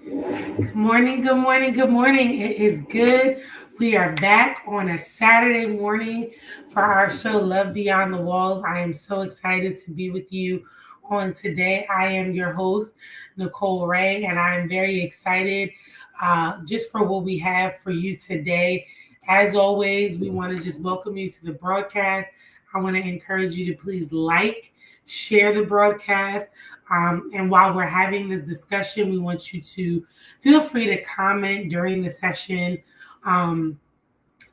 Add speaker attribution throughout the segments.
Speaker 1: Good morning, good morning, good morning. It is good. We are back on a Saturday morning for our show, Love Beyond the Walls. I am so excited to be with you on today. I am your host, Nicole Ray, and I am very excited just for what we have for you today. As always, we want to just welcome you to the broadcast. I want to encourage you to please share the broadcast. And while we're having this discussion, we want you to feel free to comment during the session. Um,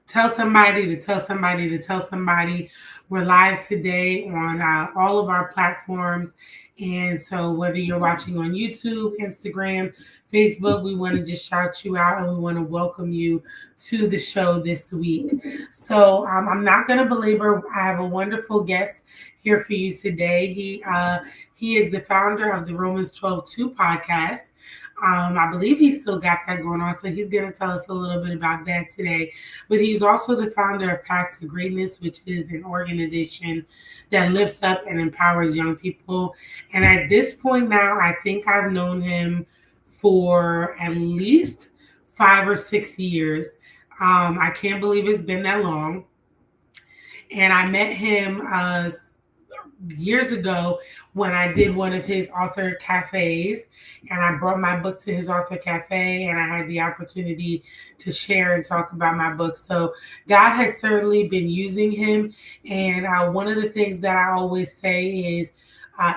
Speaker 1: Tell somebody to tell somebody to tell somebody. We're live today on all of our platforms. And so, whether you're watching on YouTube, Instagram, Facebook, we want to just shout you out and we want to welcome you to the show this week. So, I'm not going to belabor. I have a wonderful guest here for you today. He is the founder of the Romans 12:2 podcast. I believe he's still got that going on, so he's going to tell us a little bit about that today. But he's also the founder of Path to Greatness, which is an organization that lifts up and empowers young people. And at this point now, I think I've known him for at least 5 or 6 years. I can't believe it's been that long. And I met him years ago when I did one of his author cafes, and I brought my book to his author cafe, and I had the opportunity to share and talk about my book. So God has certainly been using him. And one of the things that I always say is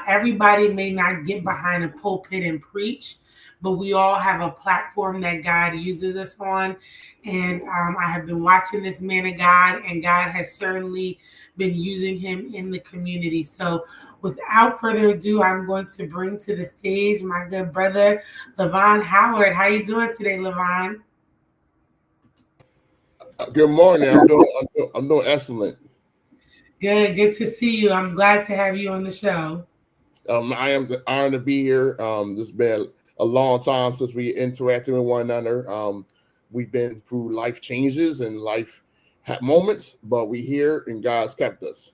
Speaker 1: everybody may not get behind a pulpit and preach, but we all have a platform that God uses us on. And I have been watching this man of God, and God has certainly been using him in the community. So, without further ado, I'm going to bring to the stage my good brother, Lavon Howard. How you doing today, Lavon?
Speaker 2: Good morning. I'm doing excellent.
Speaker 1: Good to see you. I'm glad to have you on the show.
Speaker 2: I am honored to be here. This has been a long time since we interacted with one another. We've been through life changes and life moments, but we here and God's kept us.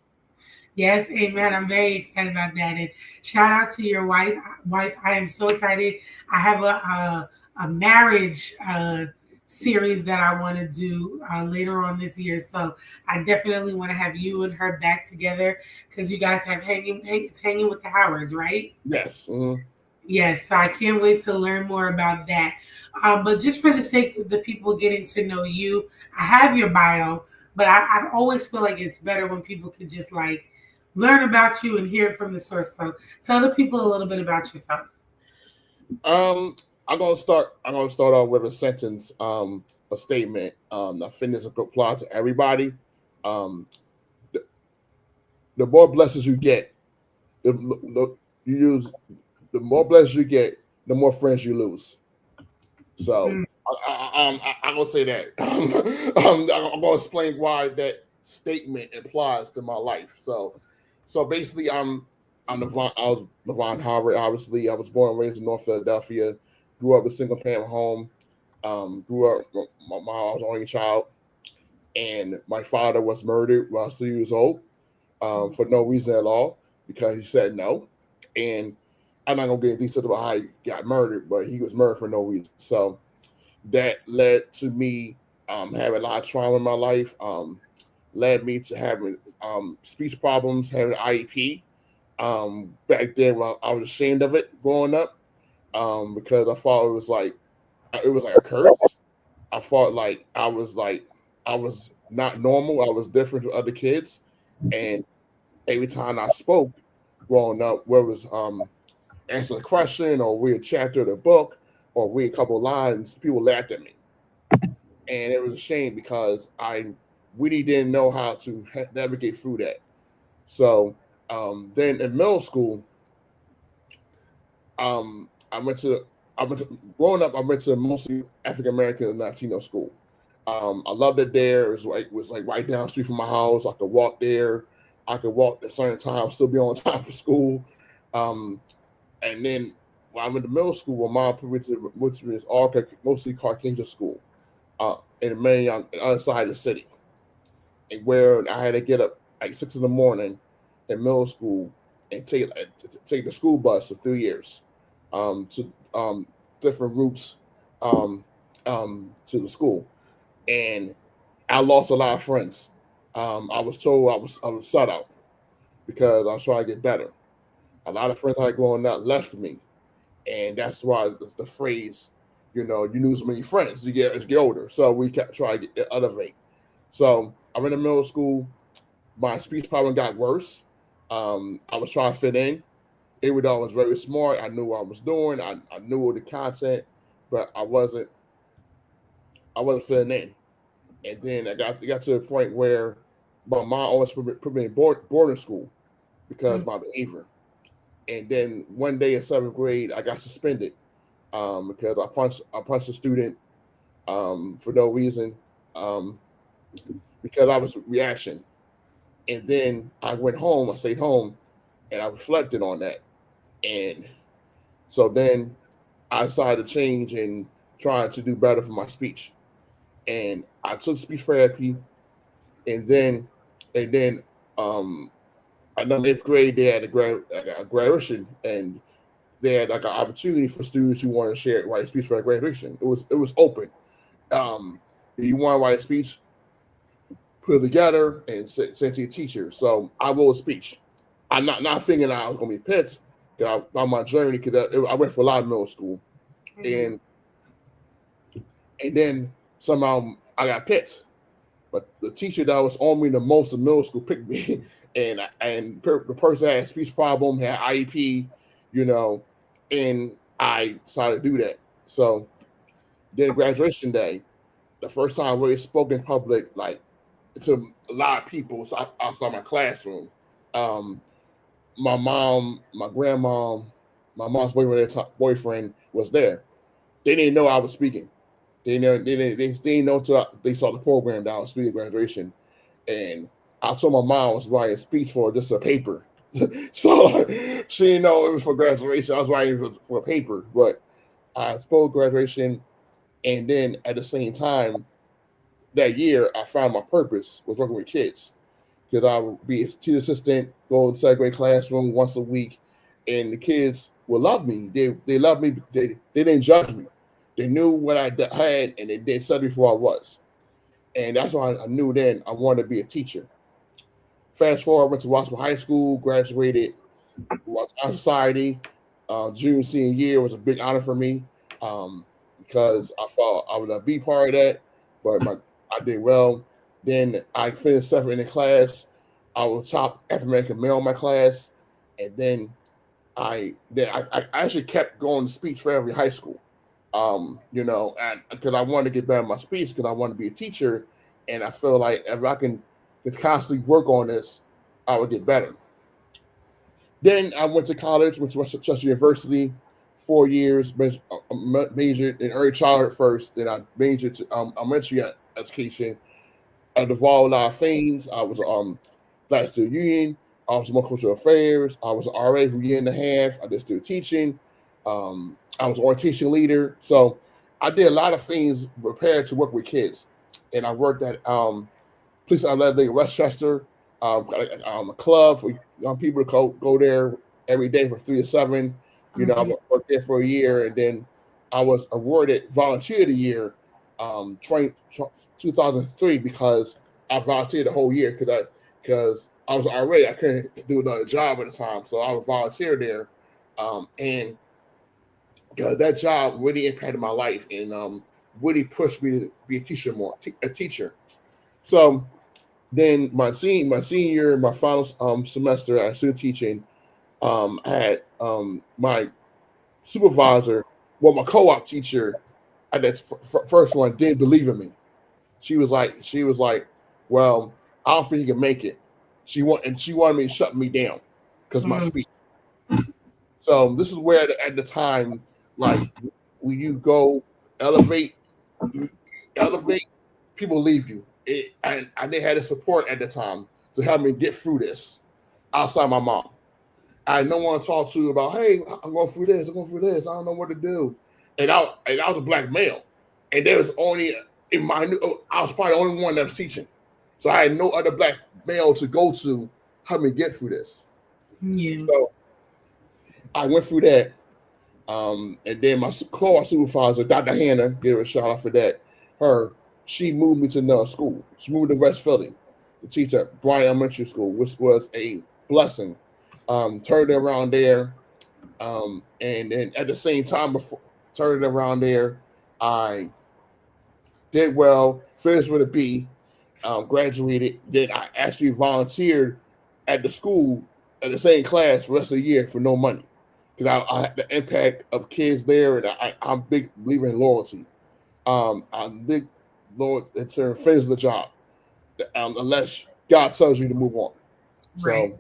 Speaker 1: Yes, amen. I'm very excited about that. And shout out to your wife. I am so excited. I have a marriage series that I want to do later on this year. So I definitely want to have you and her back together because you guys have it's hanging with the Howards, right?
Speaker 2: Yes.
Speaker 1: Yes, so I can't wait to learn more about that. But just for the sake of the people getting to know you, I have your bio, but I always feel like it's better when people could just like learn about you and hear it from the source. So tell the people a little bit about yourself.
Speaker 2: Um, I'm gonna start off with a sentence, a statement. I think this apply to everybody. Um, the, the more blessings you get, the you use the more blessings you get, the more friends you lose. So
Speaker 1: Mm.
Speaker 2: I'm gonna say that. I'm gonna explain why that statement applies to my life. So basically, I was Lavon Howard. Obviously, I was born and raised in North Philadelphia. Grew up in a single parent home. Grew up. My I was only child, and my father was murdered while I was 3 years old, for no reason at all because he said no. And I'm not gonna get into details about how he got murdered, but he was murdered for no reason. So that led to me having a lot of trauma in my life. Led me to having speech problems, having IEP. Back then, I was ashamed of it growing up because I thought it was like a curse. I thought I was not normal. I was different from other kids, and every time I spoke growing up, whether it was answer a question or read a chapter of the book or read a couple of lines, people laughed at me. And it was a shame because I really didn't know how to navigate through that. So then in middle school, um, I went to I went to growing up. I went to mostly African American and Latino school. I loved it there. It was like right down the street from my house. I could walk there. I could walk at certain times, still be on time for school. Um, and then when I went to middle school, my mom put me to which was all mostly Caucasian school, in the main on the other side of the city, and where I had to get up like 6 in the morning in middle school and take the school bus for 3 years. To different routes to the school, and I lost a lot of friends. I was told I was shut out because I was trying to get better. A lot of friends I had growing up left me, and that's why the phrase, you lose many friends as you get older. So we kept trying to elevate. So I went to middle school. My speech problem got worse. I was trying to fit in. Even though I was very smart, I knew what I was doing. I knew all the content, but I wasn't fitting in. And then it got to a point where my mom always put me in boarding school because of my behavior. And then one day in seventh grade, I got suspended because I punched a student for no reason um, because I was reaction. And then I went home. I stayed home, and I reflected on that. And so then I decided to change and try to do better for my speech. And I took speech therapy, and then um, I know in eighth grade they had a graduation, and they had like an opportunity for students who want to share write a speech for a graduation. It was open. Um, if you want to write a speech, put it together and send to your teacher. So I wrote a speech. I'm not thinking I was gonna be picked on my journey because I went for a lot of middle school,
Speaker 1: Mm-hmm.
Speaker 2: and and then somehow I got picked. But the teacher that was on me the most in middle school picked me, the person had a speech problem, had IEP, you know, and I decided to do that. So then graduation day, the first time I really spoke in public, like to a lot of people outside my classroom. Um, my mom, my grandma, my mom's boyfriend was there. They didn't know I was speaking. They didn't know until they saw the program that I was speaking at graduation, and I told my mom I was writing a speech for just a paper. So like, she didn't know it was for graduation. I was writing for a paper, but I spoke graduation, and then at the same time that year, I found my purpose was working with kids because I would be a teacher assistant, go to second grade classroom once a week, and the kids would love me. They loved me. They didn't judge me. They knew what I had, and they didn't study for who I was. And that's why I knew then I wanted to be a teacher. Fast forward, I went to Rossville High School, graduated, was on society. June senior year was a big honor for me because I thought I would be part of that, but I did well. Then I finished seventh in the class. I was top African American male in my class, and then I actually kept going to speech for every high school. And because I wanted to get better at my speech, because I wanted to be a teacher, and I feel like if I can constantly work on this, I would get better. Then I went to college, went to Westchester University, 4 years, majored in early childhood first. Then I majored to elementary education. I devolved a lot of things. I was Black Student Union. I was multicultural affairs. I was an RA for a year and a half. I did student teaching. I was orientation leader. So I did a lot of things prepared to work with kids. And I worked at Police Athletic Westchester, a club for young people to go there every day from 3 to 7. I
Speaker 1: Mm-hmm.
Speaker 2: worked there for a year, and then I was awarded Volunteer of the Year, 2003, because I volunteered the whole year because I was already I couldn't do another job at the time, so I was volunteer there, and that job really impacted my life and really pushed me to be a teacher more, a teacher. So then my senior year, my final semester at student teaching, I had my supervisor, well, my co-op teacher at that first one didn't believe in me. She was like, well, I don't think you can make it. She wanted me to shut me down because of my speech. So this is where at the time, like when you go elevate, you elevate, people leave you. And they had the support at the time to help me get through this outside my mom. I had no one to talk to about, hey, I'm going through this, I'm going through this, I don't know what to do. And I was a black male. And there was only I was probably the only one that was teaching. So I had no other black male to go to help me get through this.
Speaker 1: Yeah.
Speaker 2: So I went through that. And then my class supervisor, Dr. Hannah, give her a shout out for that. Her, she moved me to another school. She moved to West Philly to teach at Bryan Elementary School, which was a blessing. Turned it around there, and then at the same time, before turning it around there, I did well, finished with a B, graduated. Then I actually volunteered at the school at the same class for the rest of the year for no money because I had the impact of kids there, and I'm a big believer in loyalty. I'm big Lord in terms of finish the job, unless God tells you to move on.
Speaker 1: Right.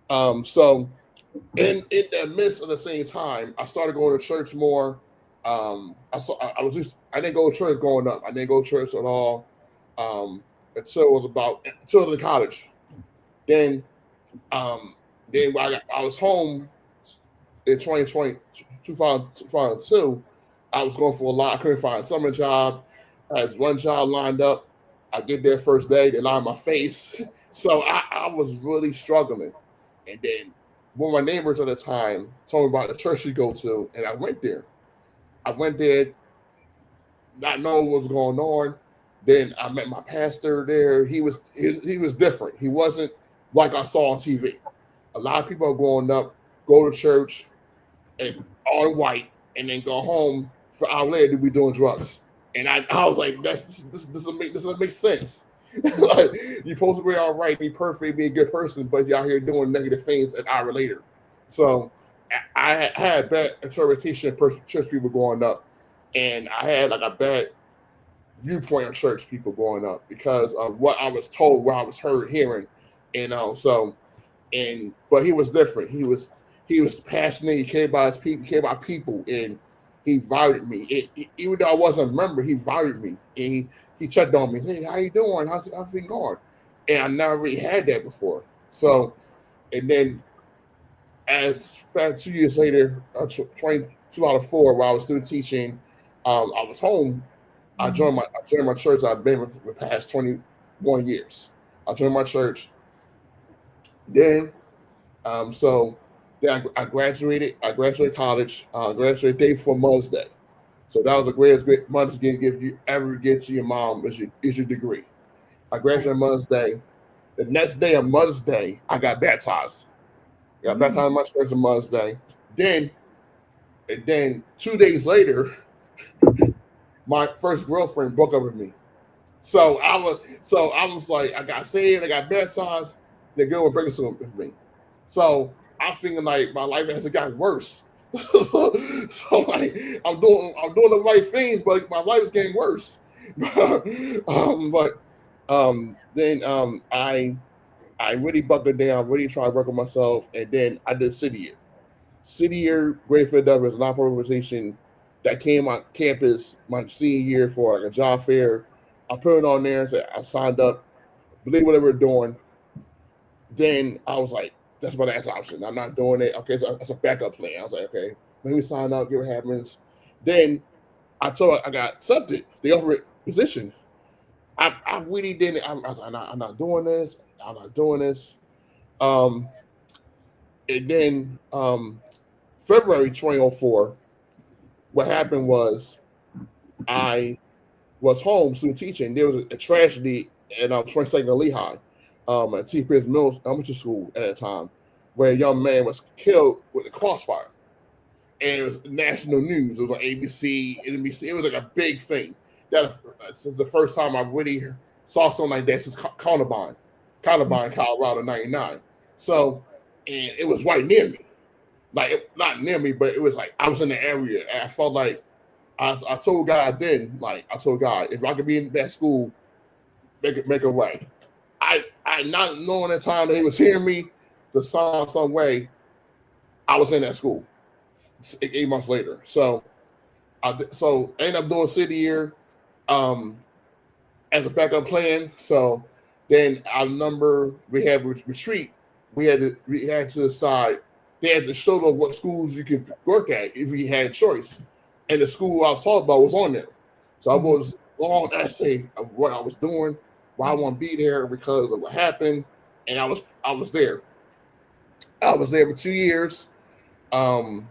Speaker 2: So, so in the midst of the same time, I started going to church more. I was just I didn't go to church growing up. I didn't go to church at all until it was about until I was in college. Then um, then when I was home in 2020, 2002, I was going for a lot. I couldn't find a summer job. I had one job lined up. I get there first day, they lie in my face. So I was really struggling. And then one of my neighbors at the time told me about the church you go to, and I went there. I went there not knowing what was going on. Then I met my pastor there. He was different. He wasn't like I saw on TV. A lot of people are growing up, go to church, and all white, and then go home for an hour later to be doing drugs. And I was like, this doesn't make sense. Like you're supposed to be all right, be perfect, be a good person, but you're out here doing negative things an hour later. So I had bad interpretation of church people growing up, and I had like a bad viewpoint of church people growing up because of what I was told, what I was hearing, So and but he was different. He was passionate. He cared about his people. He cared about people, and he valued me. Even though I wasn't a member, he valued me, and he checked on me. Hey, how you doing? How's it going? And I never really had that before. So, and then as fast 2 years later, 22 out of four, while I was still teaching, I was home.
Speaker 1: Mhm.
Speaker 2: I joined my church. I've been with for the past 21 years. I joined my church. Then so then I graduated. I graduated college. Graduated day before Mother's Day. So that was the great Mother's Day gift you ever get to your mom is your degree. I graduated Mother's Day. The next day of Mother's Day, I got baptized. I got baptized
Speaker 1: Mm.
Speaker 2: in my church on Mother's Day. Then and then 2 days later, my first girlfriend broke up with me. So I was like, I got saved, I got baptized, the girl would break up with me. So I'm thinking like my life has gotten worse. So like I'm doing the right things, but my life is getting worse. But then I really buckled down, really tried to work on myself, and then I did City Year. City Year Greater Philadelphia is a non organization that came on campus my senior year for like a job fair. I put it on there and said I signed up, believe whatever we're doing. Then I was like, that's my last option. I'm not doing it. Okay, so that's a backup plan. I was like, okay, let me sign up, get what happens. Then I told her I got accepted. They offered a position. I really didn't. I was like, I'm not doing this. I'm not doing this. Um, and then February 2004, what happened was I was home still teaching. There was a tragedy at 22nd and Lehigh, at T. Pierce Middle Elementary School at that time, where a young man was killed with a crossfire. And it was national news. It was on ABC, NBC. It was like a big thing. That since the first time I really saw something like that since Columbine, Colorado, '99. So, and it was right near me. Like not near me, but it was like I was in the area, and I felt like I told God then, like I told God, if I could be in that school, make a way. I not knowing the time that He was hearing me, to some way, I was in that school 8 months later. So I ended up doing City Year um, as a backup plan. So then I remember we had retreat. We had to decide. They had to show them what schools you could work at if we had a choice. And the school I was talking about was on there. So I
Speaker 1: Mhm.
Speaker 2: was long essay of what I was doing, why I want to be there because of what happened, and I was there. I was there for 2 years. Um,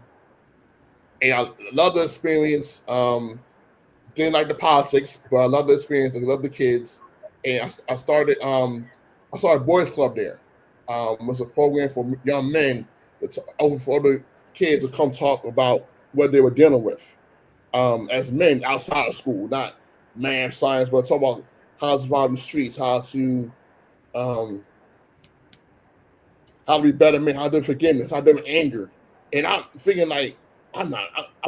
Speaker 2: and I love the experience. Didn't like the politics, but I love the experience. I love the kids, and I started boys club there. It was a program for young men over for other kids to come talk about what they were dealing with as men outside of school, not math, science, but talk about how to survive in the streets, um, how to be better men, how to do forgiveness, how to do anger. And I'm thinking like, I'm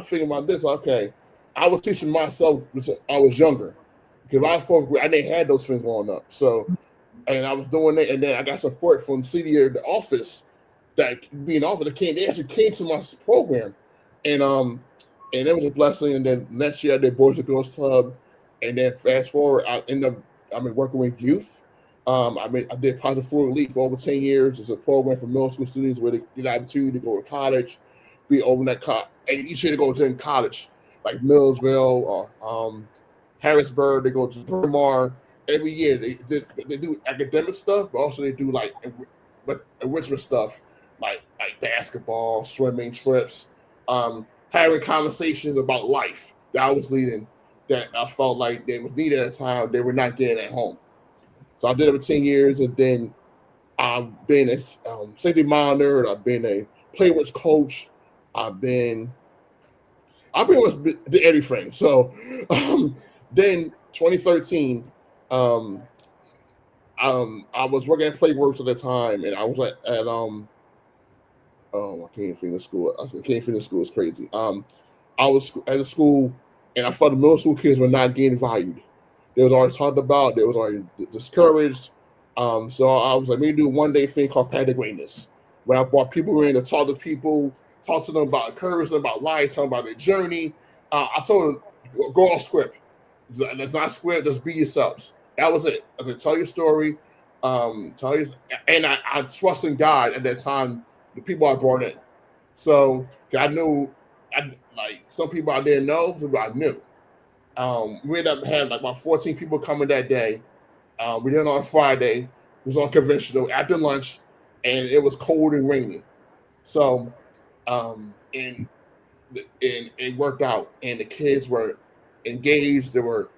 Speaker 2: thinking about this. Okay, I was teaching myself when I was younger because I was fourth grade. I didn't have those things growing up. So, and I was doing it, and then I got support from senior the office that being offered. They actually came to my program, and and it was a blessing. And then next year I did Boys and Girls Club, and then fast forward, I ended up working with youth. I did Positive Forward Elite for over 10 years. It's a program for middle school students where they get the opportunity to go to college, be over that and each year they go to college, like Millsville or Harrisburg. They go to Bryn every year. They do academic stuff, but also they do like enrichment stuff, like basketball, swimming trips, having conversations about life that I was leading. That I felt like they was needed at the time. They were not getting at home. So I did it for 10 years, and then I've been a safety monitor. I've been a playwrights coach. I've been I pretty much did everything. So then 2013, um, I was working at Playworks at the time, and I was at I can't finish school. I can't finish school. It's crazy. I was at a school, and I felt the middle school kids were not getting valued. They was already talked about. They was already discouraged. So I was like, maybe do a one day thing called Path to Greatness, where I brought people in to talk to people, talk to them about encourage them about life, talk about their journey. I told them go off script. It's not script. Just be yourselves. That was it. I said, tell your story. Tell you, and I trust in God at that time. The people I brought in. So I knew, like some people I didn't know, some people I knew. We ended up having like about 14 people coming that day. We did it on Friday. It was on conventional after lunch, and it was cold and rainy. So, and it worked out, and the kids were engaged. They were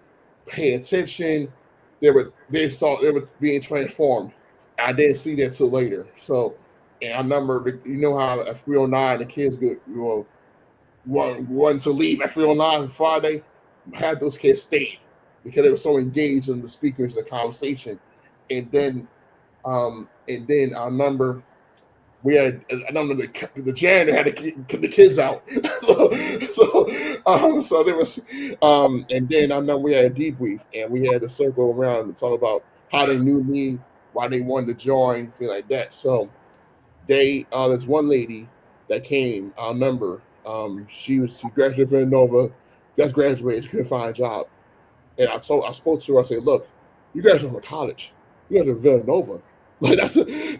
Speaker 2: paying attention. They were being transformed. I didn't see that till later. So, and I remember, you know how at 309 the kids get wanting to leave at 309 on Friday. Had those kids stayed because they were so engaged in the speakers and the conversation. And then I remember I remember the janitor had to kick the kids out. So there was and then I know we had a debrief, and we had to circle around and talk about how they knew me, why they wanted to join, things like that. So there's one lady that came. I remember she graduated from Nova, just graduated, she couldn't find a job, and I spoke to her. I said, look, you guys are from college, you guys are Villanova. Like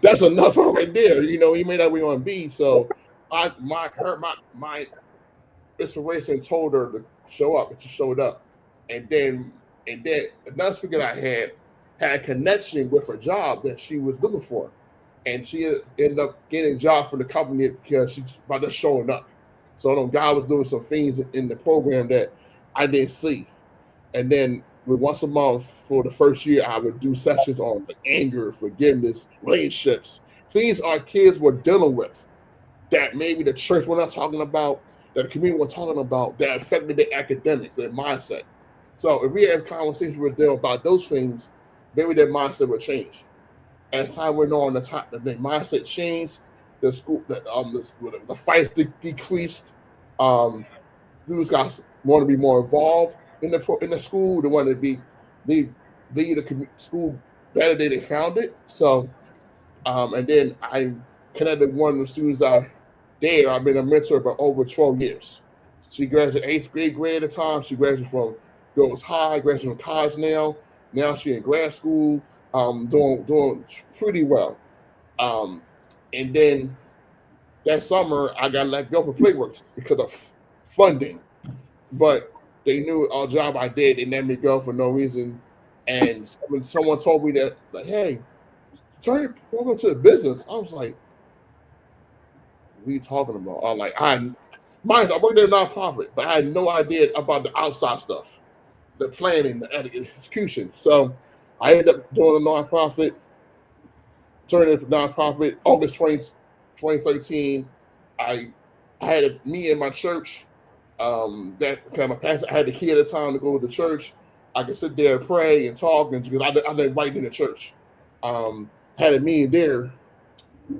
Speaker 2: that's enough right there. You know, you made that we on B. So my inspiration told her to show up, and she showed up. And then another speaker I had a connection with a job that she was looking for, and she ended up getting a job for the company because she by just showing up. So I know God was doing some things in the program that I didn't see. And then once a month for the first year, I would do sessions on like, anger, forgiveness, relationships, things our kids were dealing with that maybe the church were not talking about, that the community were talking about, that affected their academics, their mindset. So if we had conversations with them about those things, maybe their mindset would change. As time went on, the mindset changed. The fights decreased. Students got want to be more involved in the school. They want to be lead the school better than they found it. So, and then I connected one of the students out there. I've been a mentor for over 12 years. She graduated eighth grade at the time. She graduated from Girls High, graduated from college now. Now she's in grad school, doing pretty well. Um, and then that summer, I got let go for Playworks because of funding. But they knew our job I did. They let me go for no reason. And someone told me that, like, hey, turn your program to a business. I was like, what are you talking about? I'm like, mind you, I worked at a nonprofit, but I had no idea about the outside stuff, the planning, the execution. So I ended up doing a nonprofit, turned into a nonprofit. August 2013, I I had a meeting in my church. That kind of pastor, I had the key at the time to go to the church. I could sit there and pray and talk, and because I didn't write in the church. Had a meeting there,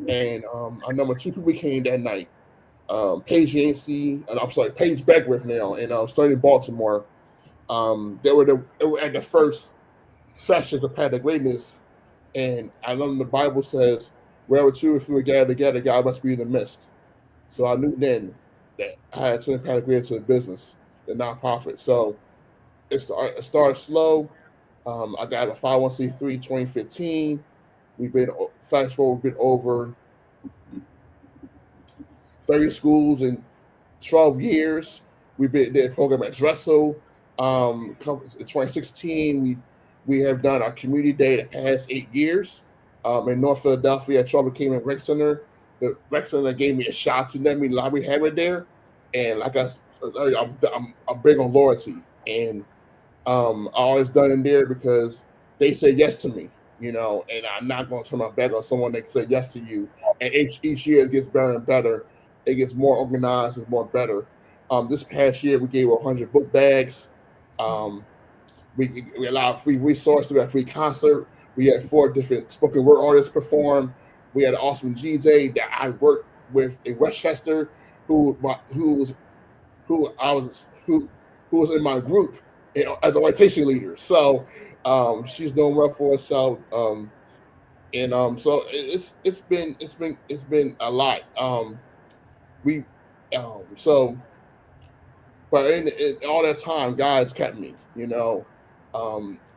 Speaker 2: and I number two people came that night. Paige Yancey, and I'm sorry, Paige Beckwith now, and starting in Baltimore. They were at the first sessions of Path of Greatness, and I love the Bible says, "Wherever two or three are gathered together, God must be in the midst." So I knew then that I had to Path of Greatness to the business, the nonprofit. So it started slow. I got a 501c3 2015. We've been fast forward, we've been over 30 schools in 12 years. We did a program at Dressel. In 2016, we have done our community day the past 8 years. In North Philadelphia at Trauma Came in Rec Center. The Rec Center gave me a shot to let me library have it there. And like I'm big on loyalty. And I always done in there because they said yes to me, and I'm not going to turn my back on someone that said yes to you. And each year it gets better and better. It gets more organized and more better. This past year we gave 100 book bags. Um, we allowed free resources. We had a free concert. We had 4 different spoken word artists perform. We had an awesome DJ that I worked with in Westchester, who my, who was who I was who was in my group as a orientation leader. So she's doing well for herself. So it's been a lot. We so but in all that time, guys kept me.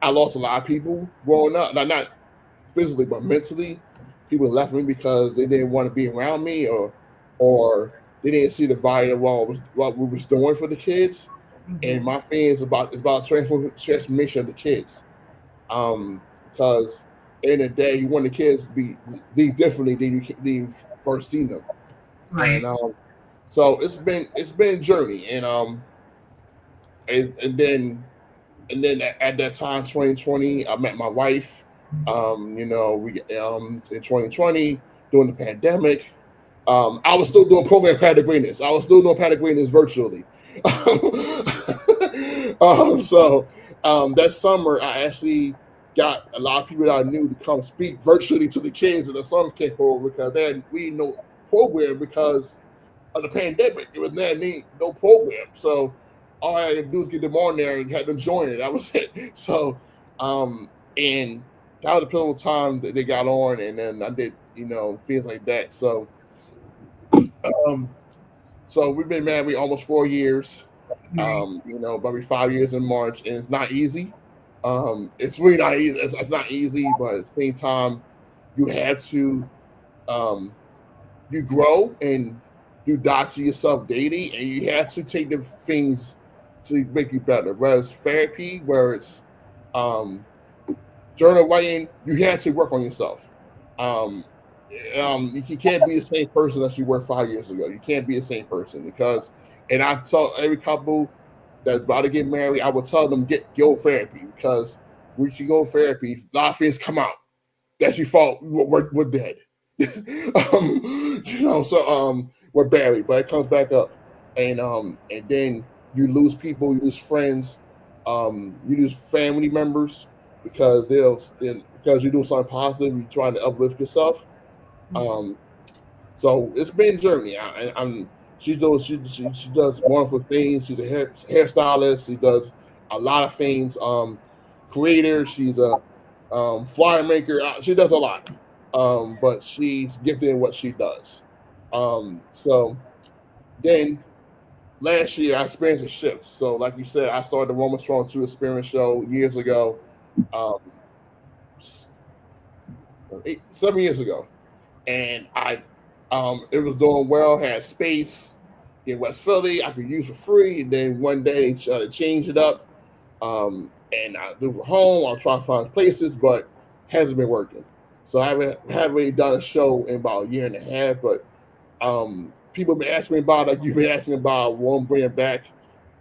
Speaker 2: I lost a lot of people growing up. Not physically, but mentally. People left me because they didn't want to be around me, or they didn't see the value of what we was doing for the kids. And my thing is about transformation of the kids. Because in the day, you want the kids to be differently than you first seen them.
Speaker 1: Right.
Speaker 2: And so it's been a journey, and then at that time, 2020, I met my wife. We in 2020 during the pandemic. I was still doing program Path of Greatness. I was still doing Path of Greatness virtually. That summer, I actually got a lot of people that I knew to come speak virtually to the kids, and the summer came over because then we didn't know program because of the pandemic. It was no program, so all I had to do was get them on there and had them join it. That was it. So, and that was the pivotal time that they got on, and then I did, things like that. Um, so we've been married almost 4 years.
Speaker 1: Right.
Speaker 2: Probably 5 years in March, and it's not easy. It's really not easy. It's not easy, but at the same time, you have to um, you grow and you die to yourself daily, and you have to take the things to make you better. Whether it's therapy, where it's um, journal writing, you have to work on yourself. Um, you can't be the same person as you were 5 years ago. You can't be the same person because, and I tell every couple that's about to get married, I will tell them go therapy because when you go therapy, a lot of things come out that you thought we're dead. We're buried, but it comes back up, and then you lose people, you lose friends, you lose family members because because you're doing something positive, you're trying to uplift yourself. Um, so it's been a journey. She does wonderful things. She's a hairstylist. She does a lot of things. Creator. She's a flyer maker. She does a lot. But she's gifted in what she does. So then last year I experienced a shift. So like you said, I started the Roman Strong 2 Experience show years ago. Um, 7 years ago, and it was doing well, had space in West Philly I could use for free, and then one day they tried to change it up, and I do for home. I'm trying to find places, but hasn't been working. So I haven't really done a show in about a year and a half, but people been asking me about, like you've been asking about, I won't bring it back.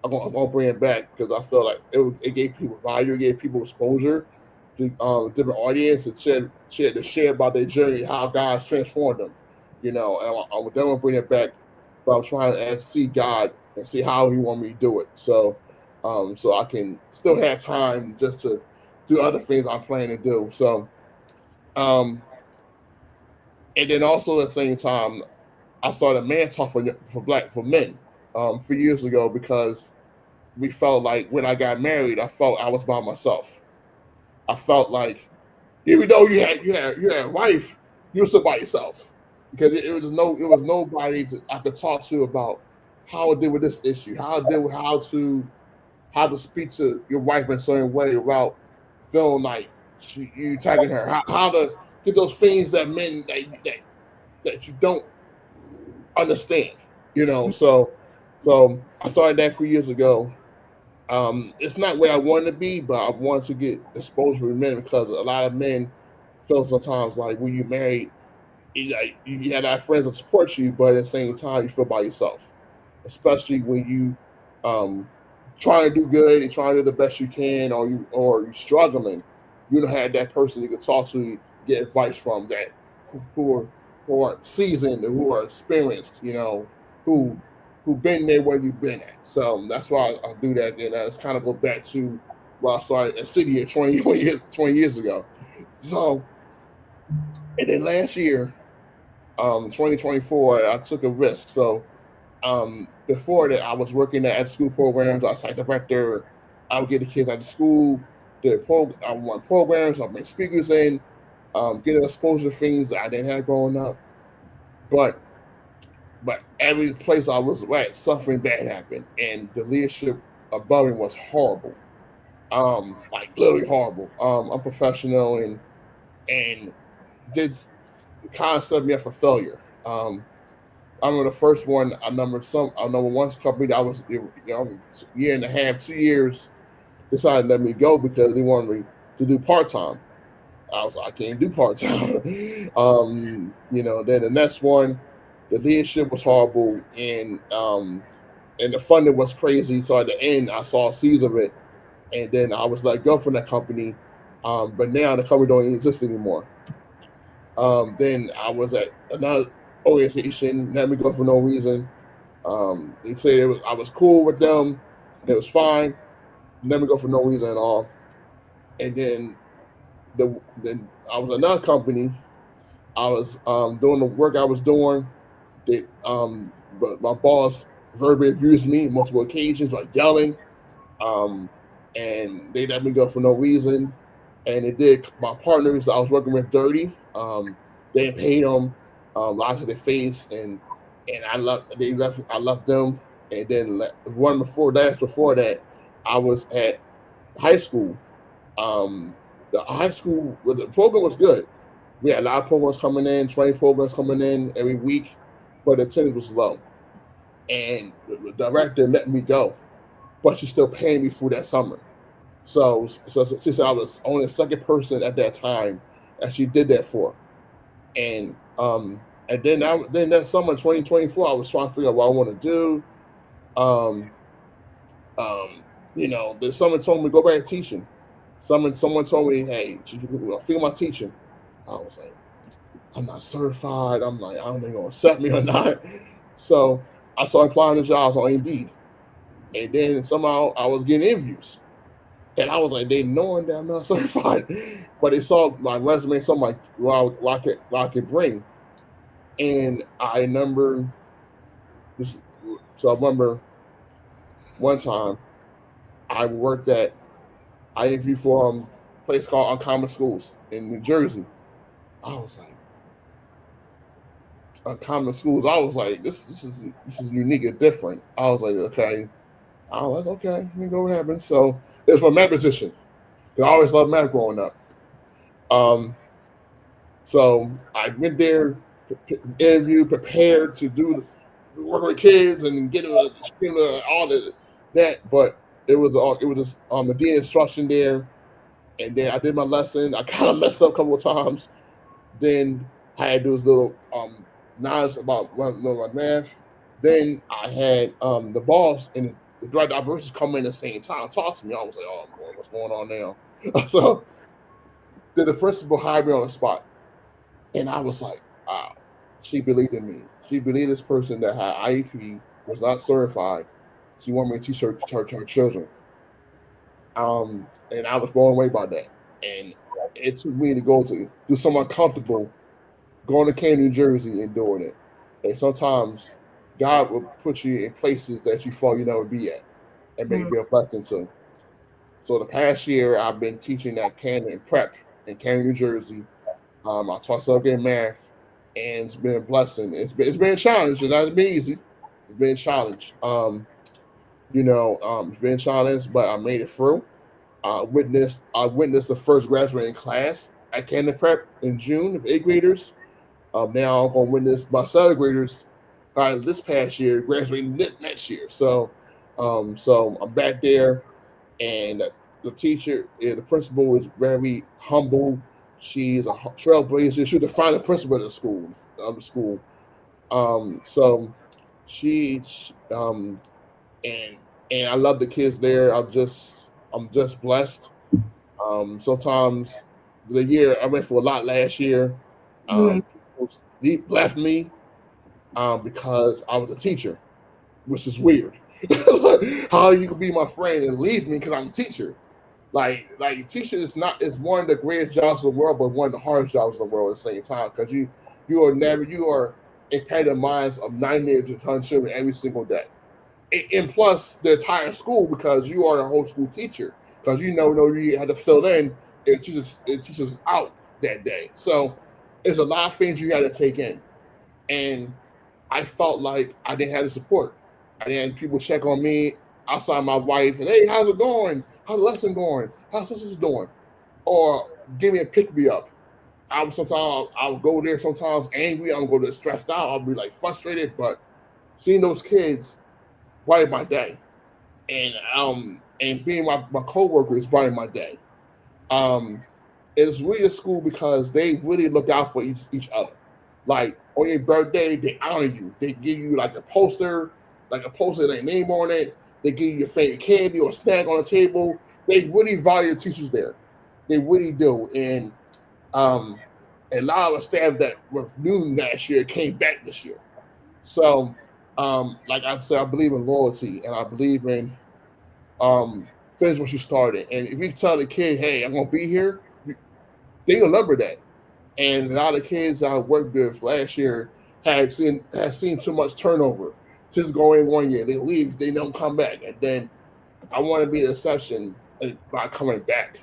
Speaker 2: I won't bring it back because I feel like it gave people value, it gave people exposure to different audience and share about their journey, how God's transformed them. And I would definitely bring it back, but I'm trying to see God and see how He want me to do it. So I can still have time just to do other things I'm planning to do. Um, and then also at the same time, I started Man Talk for men 3 years ago because we felt like when I got married, I felt I was by myself. I felt like even though you had a wife, you were still by yourself because it was nobody I could talk to about how to deal with this issue, how to speak to your wife in a certain way without feeling like you attacking her, how to get those things that men that you don't understand, So I started that 3 years ago. It's not where I wanted to be, but I wanted to get exposure for men because a lot of men feel sometimes like when you married, you had our friends that support you, but at the same time you feel by yourself, especially when you trying to do good and trying to do the best you can, or you're struggling. You don't have that person you can talk to, get advice from that who are who are seasoned, who are experienced, who who've been there where you've been at. So that's why I do that. And it's kind of go back to where I started at City at 20 years ago. So and then last year, 2024, I took a risk. So before that, I was working at school programs. I was site director. I would get the kids out of school. I run programs. I bring speakers in, getting exposure to things that I didn't have growing up. But every place I was at, something bad happened, and the leadership above me was horrible. Like literally horrible. Unprofessional and did kind of set me up for failure. I remember the first one. I number one company that I was year and a half, 2 years decided to let me go because they wanted me to do part time. I was like, I can't do part time. Then the next one, the leadership was horrible and the funding was crazy. So at the end, I saw seeds of it, and then I was let go from that company. But now the company don't even exist anymore. Then I was at another organization, let me go for no reason. They said I was cool with them, it was fine. Let me go for no reason at all. And then I was another company. I was doing the work I was doing. But my boss verbally abused me on multiple occasions, like yelling. Um, and they let me go for no reason. And it did my partners that I was working with dirty. They didn't pay them, lies to their face, and I left them. And then one before that, I was at high school. The high school the program was good. We had a lot of programs coming in, training programs coming in every week, but the attendance was low. And the director let me go, but she's still paying me for that summer. So since I was only the second person at that time that she did that for, and then that summer 2024, I was trying to figure out what I want to do. Um, then someone told me go back to teaching. Someone told me, hey, I feel my teaching. I was like, I'm not certified. I'm like, I don't think they're gonna accept me or not. So I started applying to jobs on Indeed, and then somehow I was getting interviews. And I was like, they knowing that I'm not certified, but they saw my resume, saw my what I could bring, and I remember this. So I remember one time I worked at I interviewed for a place called Uncommon Schools in New Jersey. I was like, Uncommon Schools. I was like, this is unique and different. I was like, okay. I was like, okay, let me go what happens. So it's for math position. I always loved math growing up. Um, so I went there, interview, prepared to work with kids and get all that. But it was just the D instruction there, and then I did my lesson. I kind of messed up a couple of times. Then I had those little knowledge about math. Then I had the boss and the director of operations come in at the same time, talk to me. I was like, oh boy, what's going on now? So then the principal hired me on the spot. And I was like, wow, she believed in me. She believed this person that had IEP, was not certified. She wanted me to teach her children. And I was blown away by that. And it took me to go to do something uncomfortable, going to Canton, New Jersey and doing it. And sometimes God will put you in places that you thought you never be at and may
Speaker 1: Mm,
Speaker 2: be a blessing to. So the past year I've been teaching at Canton Prep in Canton, New Jersey. I taught subject math, and it's been a blessing. It's been a challenge. It's not been easy. It's been a challenge. It's been a challenge, but I made it through. I witnessed the first graduating class at Canton Prep in June of eighth graders. Now I'm gonna witness my seventh graders this past year graduating next year. So I'm back there, and the teacher, the principal is very humble. She's a trailblazer. She's the final principal of the school. So she, and I love the kids there. I'm just blessed. Sometimes the year I went for a lot last year.
Speaker 1: mm,
Speaker 2: People left me because I was a teacher, which is weird. Like, how you can be my friend and leave me because I'm a teacher? Like teaching is one of the greatest jobs in the world, but one of the hardest jobs in the world at the same time because you are impacting the minds of 90 to 100 children every single day, and plus the entire school because you are a whole school teacher because you had to fill in and teachers out that day. So there's a lot of things you got to take in, and I felt like I didn't have the support. I didn't have people check on me outside my wife and, hey, how's it going? How's the lesson going? How's this doing? Or give me a pick me up. I would go there sometimes angry. I would go there stressed out. I'll be like frustrated. But seeing those kids brighten my day, and being my coworkers brighten my day. Um, it's really a school because they really look out for each other. Like on your birthday, they honor you. They give you like a poster, their name on it. They give you your favorite candy or snack on the table. They really value the teachers there. They really do. And um, a lot of the staff that were new last year came back this year. So, like I said, I believe in loyalty and I believe in finish what you started. And if you tell the kid, hey, I'm gonna be here, they remember that. And a lot of kids I worked with last year had seen too much turnover. Just going 1 year, they leave, they don't come back, and then I want to be the exception by coming back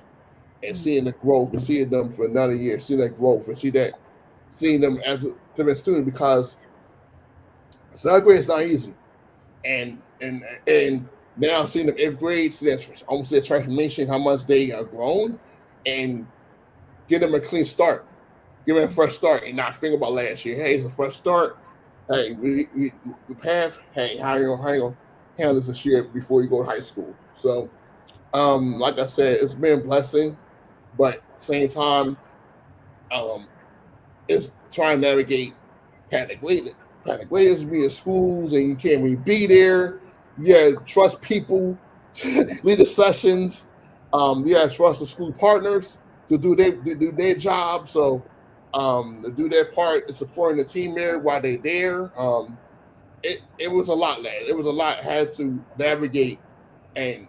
Speaker 2: and
Speaker 1: mm.
Speaker 2: seeing the growth and seeing them for another year, seeing that growth and seeing them as a different student because seventh grade is not easy, and now seeing them eighth grade, see that almost their transformation, how much they are grown, and give them a clean start, give them a fresh start, and not think about last year. Hey, it's a fresh start. Hey, we path. Hey, how you gonna handle this year before you go to high school? So, like I said, it's been a blessing, but at the same time, um, it's trying to navigate panic waiting. Panic waiting be in schools and you can't really be there. You gotta trust people, lead the sessions. You gotta trust the school partners to do their job. So to do their part in supporting the team there while they're there. It was a lot, lad. It was a lot. Had to navigate and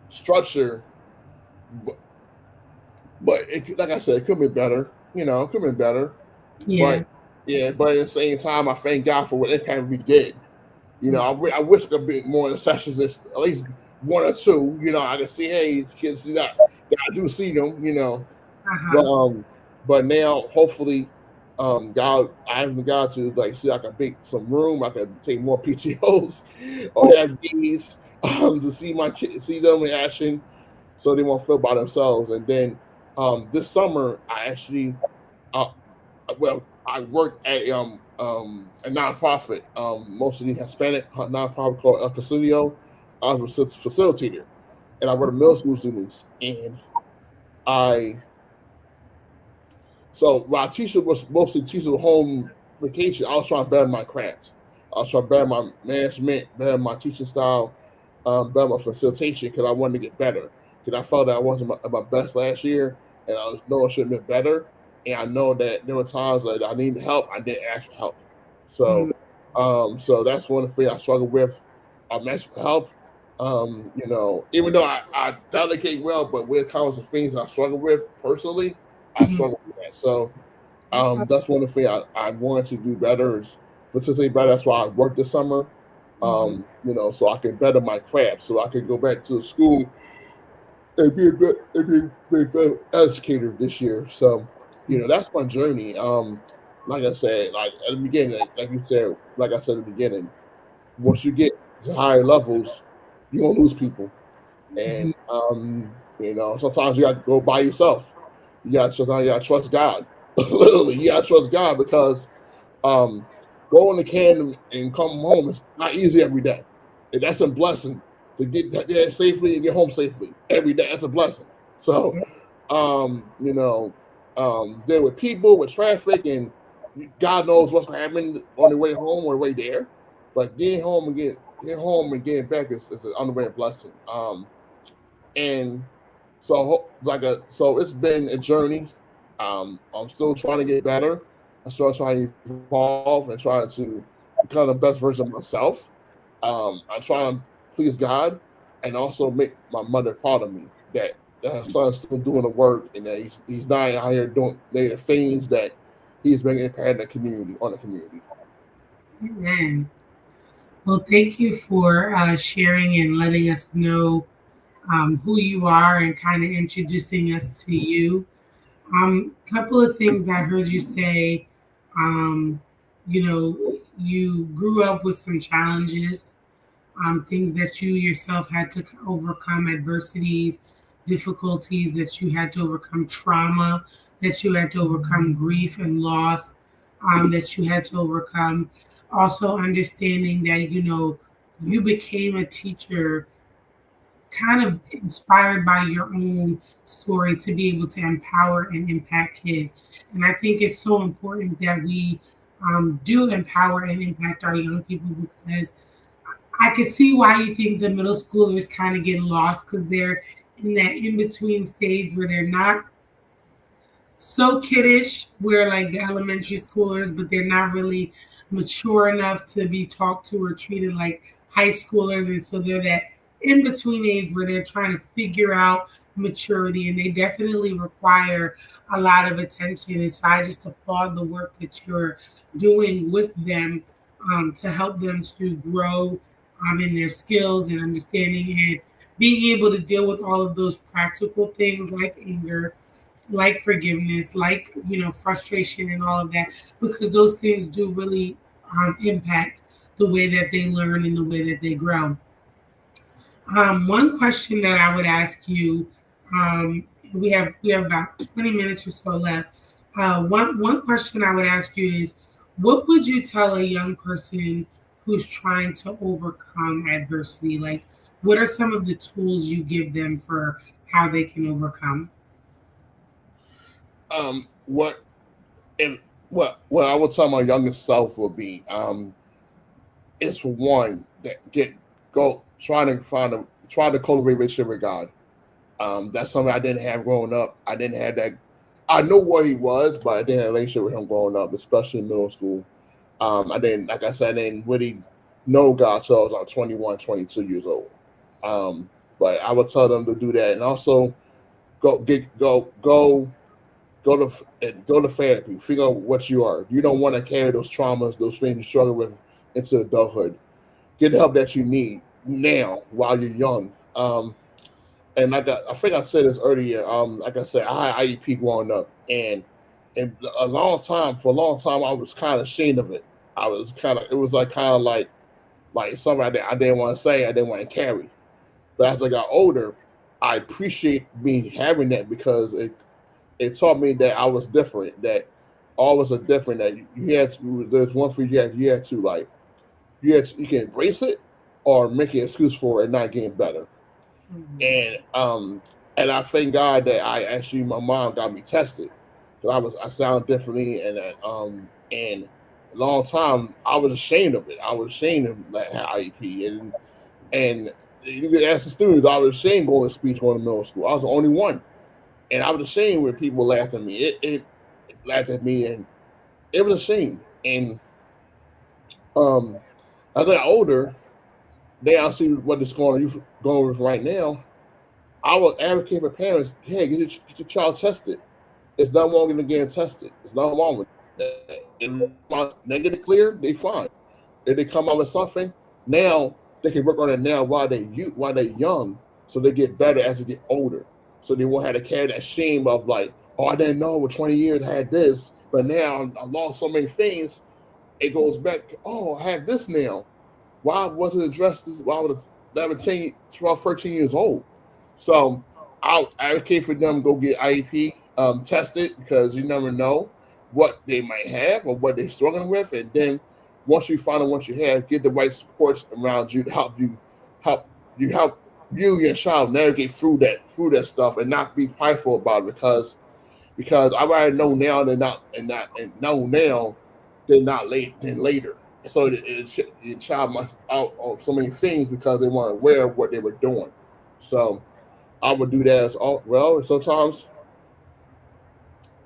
Speaker 2: structure, but, like I said, it could be better. It could be better.
Speaker 1: Yeah.
Speaker 2: But yeah, but at the same time, I thank God for what impact we did.
Speaker 1: Mm.
Speaker 2: I wish there could be more in the sessions, at least one or two. I can see, hey, kids see that I do see them. But
Speaker 1: Uh-huh.
Speaker 2: but now hopefully, God, I have God to like see I can make some room. I can take more PTOs or have days to see my kids, see them in action, so they won't feel by themselves. And then this summer, I actually uh, I worked at a nonprofit, mostly Hispanic nonprofit called El Casillo. I was a facilitator, and I worked with middle school students. And I so while teacher was mostly teaching home vacation, I was trying to better my craft. I was trying to better my management, better my teaching style, better my facilitation because I wanted to get better. Because I felt that I wasn't at my best last year, and I know I should have been better. And I know that there were times that I needed help, I didn't ask for help.
Speaker 1: Mm,
Speaker 2: So, so that's one of the things I struggle with. I'm asking for help. Even though I delegate well, but when it comes to things I struggle with personally, I
Speaker 1: mm,
Speaker 2: struggle with that. So that's one of the things I wanted to do better is participate better. That's why I worked this summer.
Speaker 1: mhm,
Speaker 2: So I can better my craft, so I can go back to school and be a better educator this year. So, that's my journey. Like I said, like at the beginning, like you said, like I said at the beginning, once you get to higher levels, you're gonna lose people.
Speaker 1: mhm.
Speaker 2: And sometimes you got to go by yourself. Sometimes you got to trust God. Literally, you got to trust God because um, going to Canada and come home is not easy every day. And that's a blessing to get there safely and get home safely every day. That's a blessing. So, there with people, with traffic, and God knows what's going to happen on the way home or the way there. But getting home and getting back is an underrated blessing. And so it's been a journey. I'm still trying to get better. I'm still trying to evolve and trying to become the best version of myself. I'm trying to please God and also make my mother proud of me that her son's still doing the work and that he's not out here doing the things that he's making impact in the community on the community.
Speaker 1: Amen. Well, thank you for sharing and letting us know who you are and kind of introducing us to you. Couple of things I heard you say. Um, you grew up with some challenges, things that you yourself had to overcome, adversities, difficulties that you had to overcome, trauma that you had to overcome, grief and loss that you had to overcome. Also, understanding that you became a teacher kind of inspired by your own story to be able to empower and impact kids. And I think it's so important that we do empower and impact our young people because I can see why you think the middle schoolers kind of get lost because they're in that in between stage where they're not so kiddish where like the elementary schoolers, but they're not really mature enough to be talked to or treated like high schoolers. And so they're that in between age where they're trying to figure out maturity and they definitely require a lot of attention. And so I just applaud the work that you're doing with them to help them to grow in their skills and understanding and being able to deal with all of those practical things like anger, like forgiveness, like frustration and all of that, because those things do really impact the way that they learn and the way that they grow. One question that I would ask you, we have about 20 minutes or so left. One question I would ask you is, what would you tell a young person who's trying to overcome adversity? Like, what are some of the tools you give them for how they can overcome?
Speaker 2: What and what I would tell my youngest self would be is for one that get go try to cultivate a relationship with God. That's something I didn't have growing up. I didn't have that. I know what he was, but I didn't have a relationship with him growing up, especially in middle school. I didn't, like I said, I didn't really know God till I was like 21, 22 years old. Um, but I would tell them to do that, and also go to therapy. Figure out what you are. You don't want to carry those traumas, those things you struggle with into adulthood. Get the help that you need now while you're young. And I think I said this earlier. Like I said, I had IEP growing up, and for a long time, I was kind of ashamed of it. It was like kind of like something I didn't want to say, I didn't want to carry. But as I got older, I appreciate me having that because it taught me that I was different, that all of us are different, that you had to, there's one for you had to like, you can embrace it or make an excuse for it and not getting better.
Speaker 1: Mhm.
Speaker 2: And I thank God that my mom got me tested because I sound differently and a long time, I was ashamed of it. I was ashamed of that IEP, and you could ask the students. I was ashamed going to speech going to middle school. I was the only one, and I was ashamed when people laughed at me. It laughed at me, and it was a shame. And um, as I got older, now I see what is going with right now. I would advocate for parents. Hey, get your child tested. It's not wrong in getting tested. It's not wrong with that. If they come out negative clear, they fine. If they come out with something, now they can work on it now while they're young, so they get better as they get older. So they won't have to carry that shame of like, oh, I didn't know for 20 years I had this, but now I lost so many things. It goes back, oh, I have this now. Why wasn't it addressed this? Why was it 11, 10, 12, 13 years old? So I'll advocate for them to go get IEP tested because you never know what they might have or what they're struggling with. And then once you find out what you have, get the right supports around you to help help you and your child navigate through that stuff and not be prideful about it because I rather know now than know now than not late than later. So the child must out of so many things because they weren't aware of what they were doing. So I would do that as well. Sometimes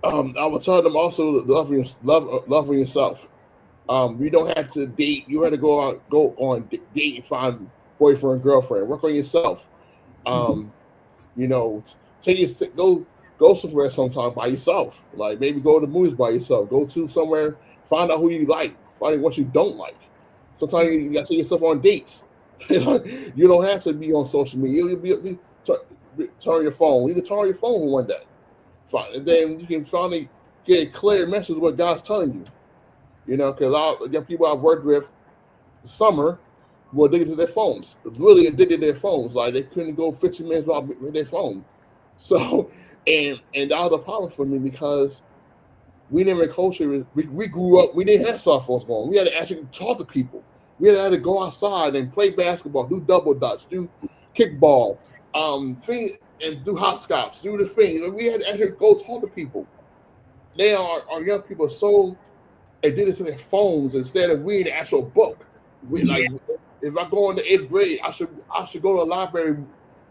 Speaker 2: I would tell them also to love yourself. You don't have to date. You have to go on date and find boyfriend girlfriend. Work on yourself. Um, you know, take your go somewhere sometime by yourself. Like maybe go to the movies by yourself. Go to somewhere. Find out who you like. Find what you don't like. Sometimes you got to take yourself on dates. You don't have to be on social media. Turn your phone. You can turn your phone one day. Fine. And then you can finally get a clear message of what God's telling you. Because a lot of young people I've worked with this summer were addicted to their phones. Really addicted to their phones. Like they couldn't go 15 minutes without with their phone. So, and that was a problem for me because we never culture. We grew up. We didn't have cell phones going. We had to actually talk to people. We had to go outside and play basketball, do double dutch, do kickball, and do hopscotch, do the thing. We had to actually go talk to people. Now our young people are so addicted to their phones instead of reading the actual book. We
Speaker 1: Yeah.
Speaker 2: like if I go into eighth grade, I should go to the library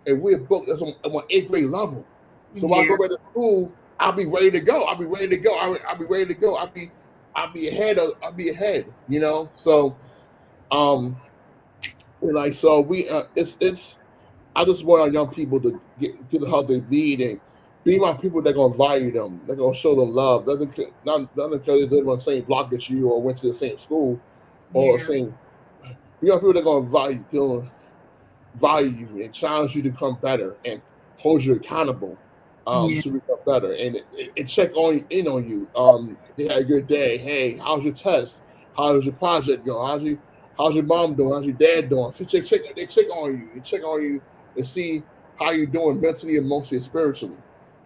Speaker 2: and read a book that's on eighth grade level. So when I
Speaker 1: Yeah.
Speaker 2: go back to school, I'll be ready to go. I'll be ready to go. I'll be ready to go. I'll be ahead. I'll be ahead. So um, like so we it's I just want our young people to get how they lead and be my people that gonna value them. They're gonna show them love. Not because they live on the same block as you or went to the same school or
Speaker 1: Yeah.
Speaker 2: same. We got people that gonna value you and challenge you to become better and hold you accountable
Speaker 1: Yeah.
Speaker 2: to become better and check on you. They had a good day. Hey, how's your test? How's your project going? How's your mom doing? How's your dad doing? So they check on you. They check on you to see how you're doing mentally, emotionally, and spiritually.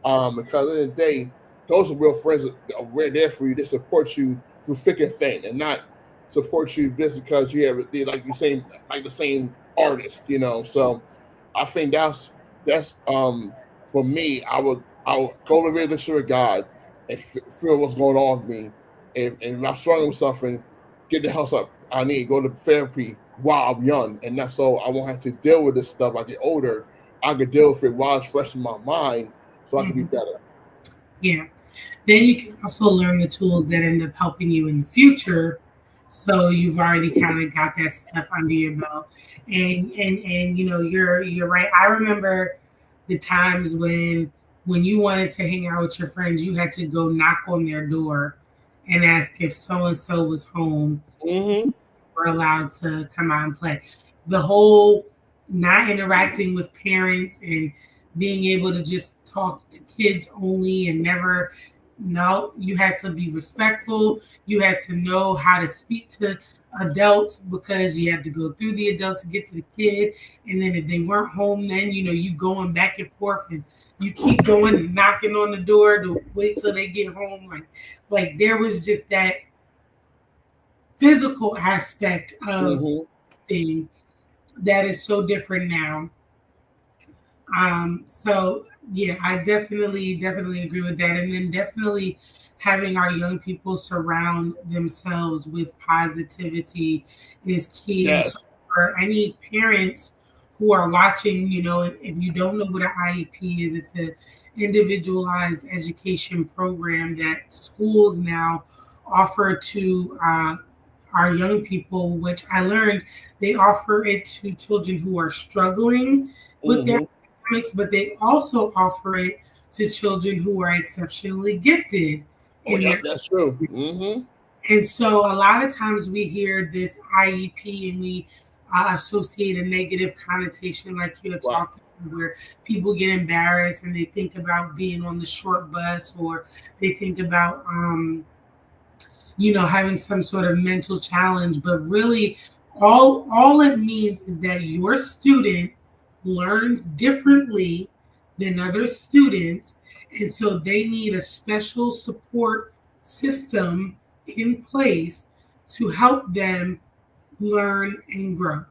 Speaker 2: Because at the end of the day, those are real friends that are right there for you. They support you through thick and thin, and not support you just because they like the same artist. So I think that's for me. I would go to relationship with God and feel what's going on with me, and if I'm struggling with something, get the help up I need. Go to therapy while I'm young, and that's so I won't have to deal with this stuff. I get older, I can deal with it while it's fresh in my mind, so I can be
Speaker 1: Mhm.
Speaker 2: better.
Speaker 1: Yeah. Then you can also learn the tools that end up helping you in the future. So you've already kind of got that stuff under your belt. And you're right. I remember the times when you wanted to hang out with your friends, you had to go knock on their door and ask if so and so was home,
Speaker 2: Mm-hmm.
Speaker 1: were allowed to come out and play. The whole not interacting with parents and being able to just talk to kids only and never no, you had to be respectful. You had to know how to speak to adults because you had to go through the adult to get to the kid. And then if they weren't home, then you going back and forth and you keep going and knocking on the door to wait till they get home. Like there was just that physical aspect of
Speaker 2: Mm-hmm.
Speaker 1: thing that is so different now. So yeah, I definitely agree with that. And then definitely having our young people surround themselves with positivity is key. And so
Speaker 2: Yes.
Speaker 1: for any parents who are watching, if you don't know what an IEP is, it's an individualized education program that schools now offer to our young people, which I learned they offer it to children who are struggling with their
Speaker 2: Hmm.
Speaker 1: academics, but they also offer it to children who are exceptionally gifted
Speaker 2: Oh,
Speaker 1: in
Speaker 2: yep,
Speaker 1: their.
Speaker 2: that's true. Hmm.
Speaker 1: And so a lot of times we hear this IEP and we associate a negative connotation, like you had
Speaker 2: Right.
Speaker 1: talked about, where people get embarrassed and they think about being on the short bus, or they think about having some sort of mental challenge. But really, all it means is that your student learns differently than other students, and so they need a special support system in place to help them learn and grow.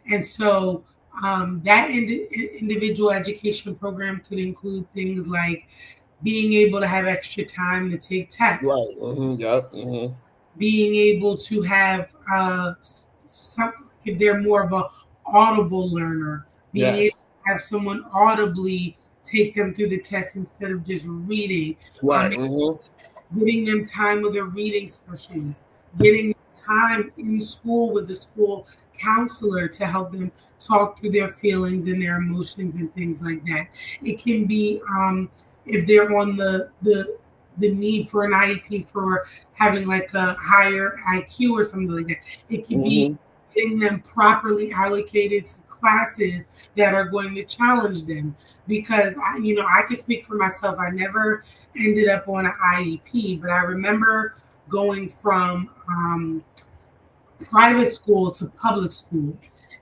Speaker 1: And so that individual education program could include things like being able to have extra time to take tests,
Speaker 2: Right. Hmm. Yep. Hmm.
Speaker 1: being able to have some, if they're more of a audible learner, being able
Speaker 2: Yes.
Speaker 1: to have someone audibly take them through the test instead of just reading,
Speaker 2: Right.
Speaker 1: um,
Speaker 2: Hmm.
Speaker 1: getting them time with a reading specialist, getting time in school with a school counselor to help them talk through their feelings and their emotions and things like that. It can be if they're on the need for an IEP for having like a higher IQ or something like that. It could be
Speaker 2: Hmm.
Speaker 1: getting them properly allocated to classes that are going to challenge them. Because I can speak for myself. I never ended up on an IEP, but I remember going from private school to public school.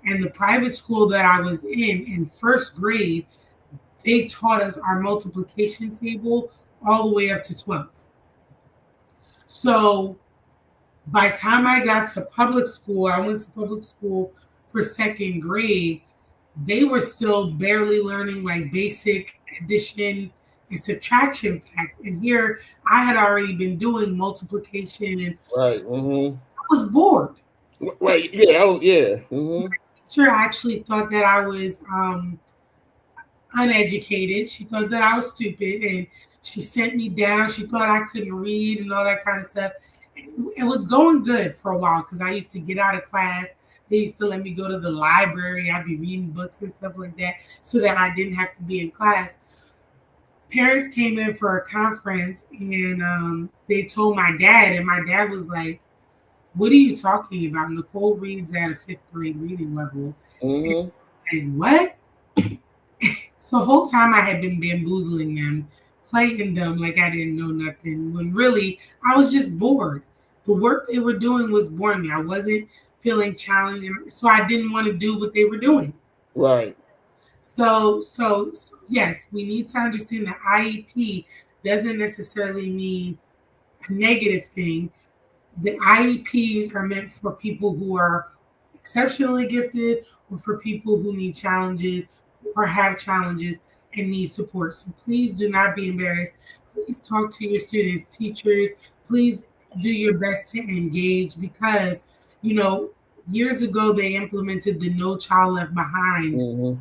Speaker 1: And the private school that I was in first grade, they taught us our multiplication table all the way up to 12. So by the time I got to public school, I went to public school for second grade, they were still barely learning like basic addition and subtraction facts. And here I had already been doing multiplication and
Speaker 2: Right. Hmm.
Speaker 1: I was bored.
Speaker 2: Right. Yeah. Oh, yeah. Hmm.
Speaker 1: Teacher actually thought that I was uneducated. She thought that I was stupid and she sent me down. She thought I couldn't read and all that kind of stuff. It was going good for a while because I used to get out of class. They used to let me go to the library. I'd be reading books and stuff like that so that I didn't have to be in class. Parents came in for a conference and they told my dad, and my dad was like, "What are you talking about? Nicole reads at a fifth grade reading level."
Speaker 2: Hmm.
Speaker 1: And what? So the whole time I had been bamboozling them, playing them like I didn't know nothing, when really I was just bored. The work they were doing was boring me. I wasn't feeling challenged, so I didn't want to do what they were doing.
Speaker 2: Right.
Speaker 1: So yes, we need to understand that IEP doesn't necessarily mean a negative thing. The IEPs are meant for people who are exceptionally gifted or for people who need challenges or have challenges and need support. So please do not be embarrassed. Please talk to your students, teachers. Please do your best to engage because, you know, years ago they implemented the No Child Left Behind.
Speaker 2: Hmm.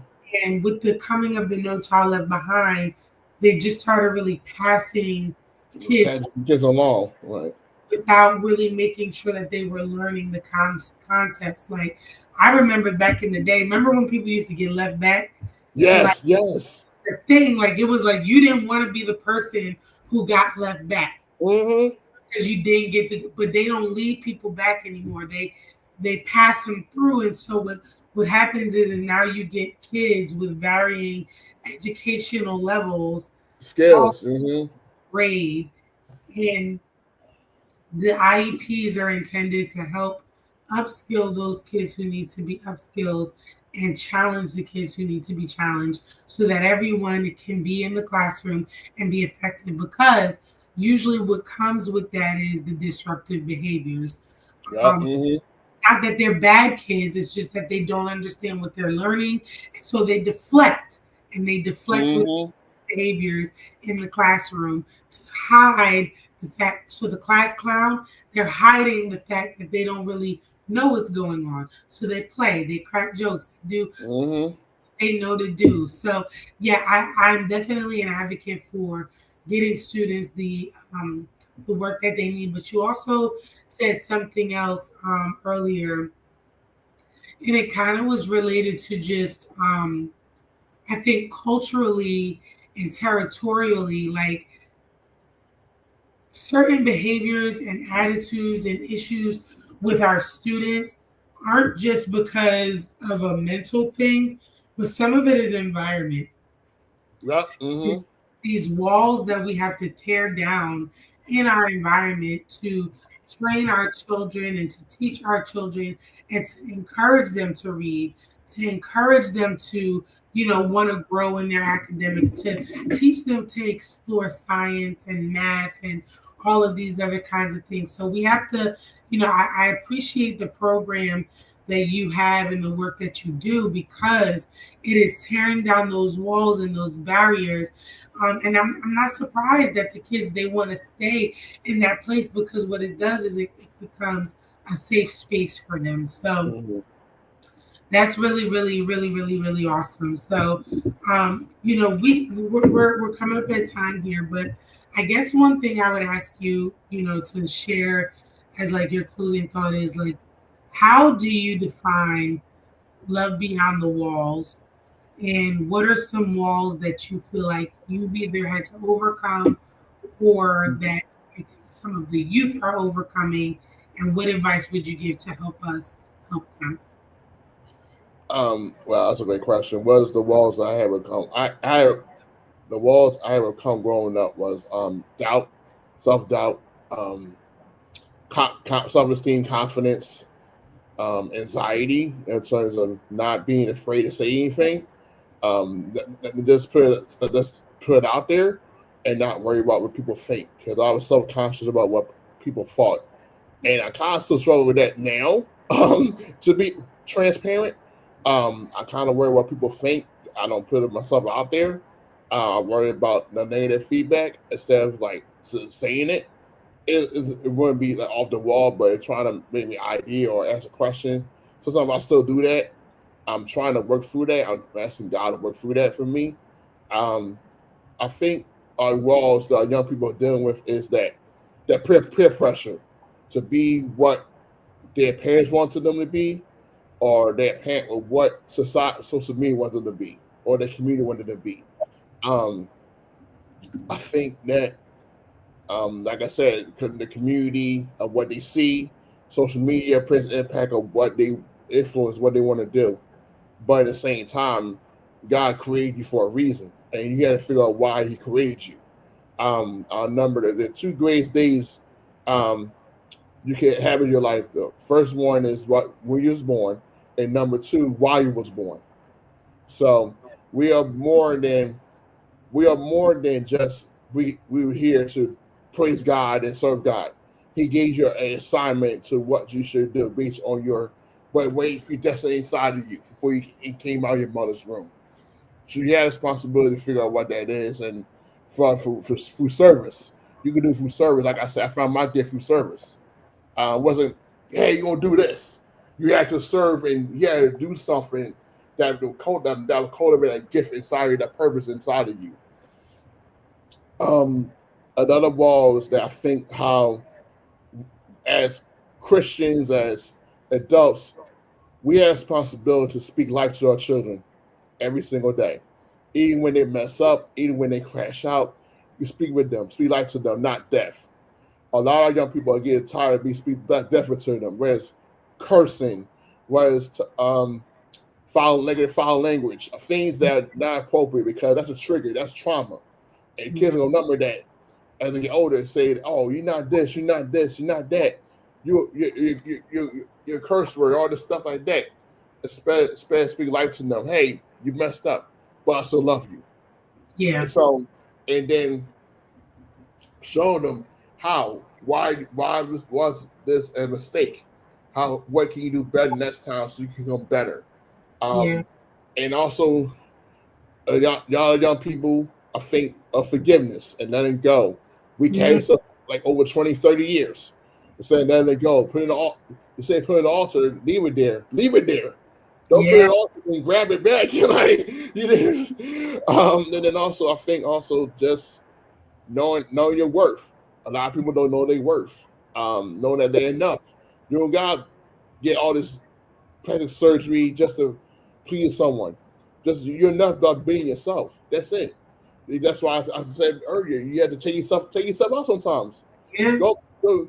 Speaker 1: And with the coming of the No Child Left Behind, they just started really passing kids
Speaker 2: Pass kids along. Right.
Speaker 1: without really making sure that they were learning the concepts. Like I remember back in the day, remember when people used to get left back? And like
Speaker 2: Yes. Yes.
Speaker 1: the thing, like it was like you didn't want to be the person who got left back
Speaker 2: Hmm.
Speaker 1: because you didn't get the, but they don't leave people back anymore. They pass them through. And so what happens is now you get kids with varying educational levels, all
Speaker 2: Skills. Hmm.
Speaker 1: grade, and the IEPs are intended to help upskill those kids who need to be upskills and challenge the kids who need to be challenged so that everyone can be in the classroom and be effective because usually what comes with that is the disruptive behaviors.
Speaker 2: Yep.
Speaker 1: Um,
Speaker 2: Hmm.
Speaker 1: Not that they're bad kids, it's just that they don't understand what they're learning. And so they deflect and they deflect
Speaker 2: Mm-hmm.
Speaker 1: behaviors in the classroom to hide the fact. So the class clown, they're hiding the fact that they don't really know what's going on. So they play, they crack jokes, they do
Speaker 2: Mm-hmm.
Speaker 1: they know to do. So yeah, I'm definitely an advocate for getting students the work that they need. But you also said something else earlier, and it kind of was related to just I think culturally and territorially, like certain behaviors and attitudes and issues with our students aren't just because of a mental thing, but some of it is environment.
Speaker 2: Yep. Mm-hmm.
Speaker 1: These walls that we have to tear down in our environment to train our children and to teach our children and to encourage them to read, to encourage them to, want to grow in their academics, to teach them to explore science and math and all of these other kinds of things. So we have to, I appreciate the program that you have and the work that you do, because it is tearing down those walls and those barriers. And I'm not surprised that the kids, they want to stay in that place, because what it does is it becomes a safe space for them. So
Speaker 2: Mm-hmm.
Speaker 1: that's really, really, really, really, really awesome. So, we're coming up at time here, but I guess one thing I would ask you, to share as like your closing thought is like, how do you define love beyond the walls? And what are some walls that you feel like you've either had to overcome, or that you think some of the youth are overcoming? And what advice would you give to help us help them?
Speaker 2: Well, that's a great question. Was the walls I had overcome? I the walls I had overcome growing up was doubt, self doubt, self esteem, confidence, anxiety in terms of not being afraid to say anything. Just put it out there and not worry about what people think, because I was so conscious about what people thought, and I kind of still struggle with that now. To be transparent, I kind of worry what people think. I don't put myself out there. I worry about the negative feedback instead of like saying it. It wouldn't be like off the wall, but trying to make me idea or ask a question. Sometimes I still do that. I'm trying to work through that. I'm asking God to work through that for me. Um, I think our walls that our young people are dealing with is that peer pressure to be what their parents wanted them to be, or their parent or what society, social media wanted them to be, or the community wanted them to be. Um, I think that, like I said, the community of what they see, social media plays an impact of what they influence, what they want to do. But at the same time, God created you for a reason, and you got to figure out why He created you. I'll number the two greatest days um, you can have in your life. The first one is what when you was born, and number two, why you was born. So we are more than just we were here to praise God and serve God. He gave you an assignment to what you should do based on your what way you destined inside of you before you came out of your mother's womb. So you have a responsibility to figure out what that is, and for food service, you can do food service. Like I said, I found my gift through service. Wasn't, hey, you're gonna do this. You had to serve and you had to do something that will cultivate a gift inside you, that purpose inside of you. Um, Another wall is that I think how, as Christians, as adults, we have a responsibility to speak life to our children every single day. Even when they mess up, even when they crash out, you speak with them, speak life to them, not death. A lot of young people are getting tired of me speaking death to them, whereas cursing, whereas foul language, things that are not appropriate, because that's a trigger, that's trauma. And kids
Speaker 1: Yeah,
Speaker 2: will remember that as they get older and say, "Oh, you're not this, you're not this, you're not that. You're a curse word, all this stuff like that." Speak life to them. Hey, you messed up, but I still love you.
Speaker 1: yeah,
Speaker 2: And so, and then show them why was this a mistake? What can you do better next time so you can become better?
Speaker 1: yeah,
Speaker 2: Um, and also y'all young people, I think of forgiveness and letting go. We carry
Speaker 1: Yeah.
Speaker 2: stuff like over 20, 30 years. You're saying letting it go. Put it on. You say put it on the altar. Leave it there. Leave it there. Don't put it
Speaker 1: Yeah.
Speaker 2: on and grab it back. You're like you didn't. And then also, I think also just knowing your worth. A lot of people don't know their worth. Know that they're enough. You don't got get all this plastic surgery just to please someone. Just you're enough about being yourself. That's it. That's why I said earlier you have to take yourself out sometimes.
Speaker 1: Yeah.
Speaker 2: Go go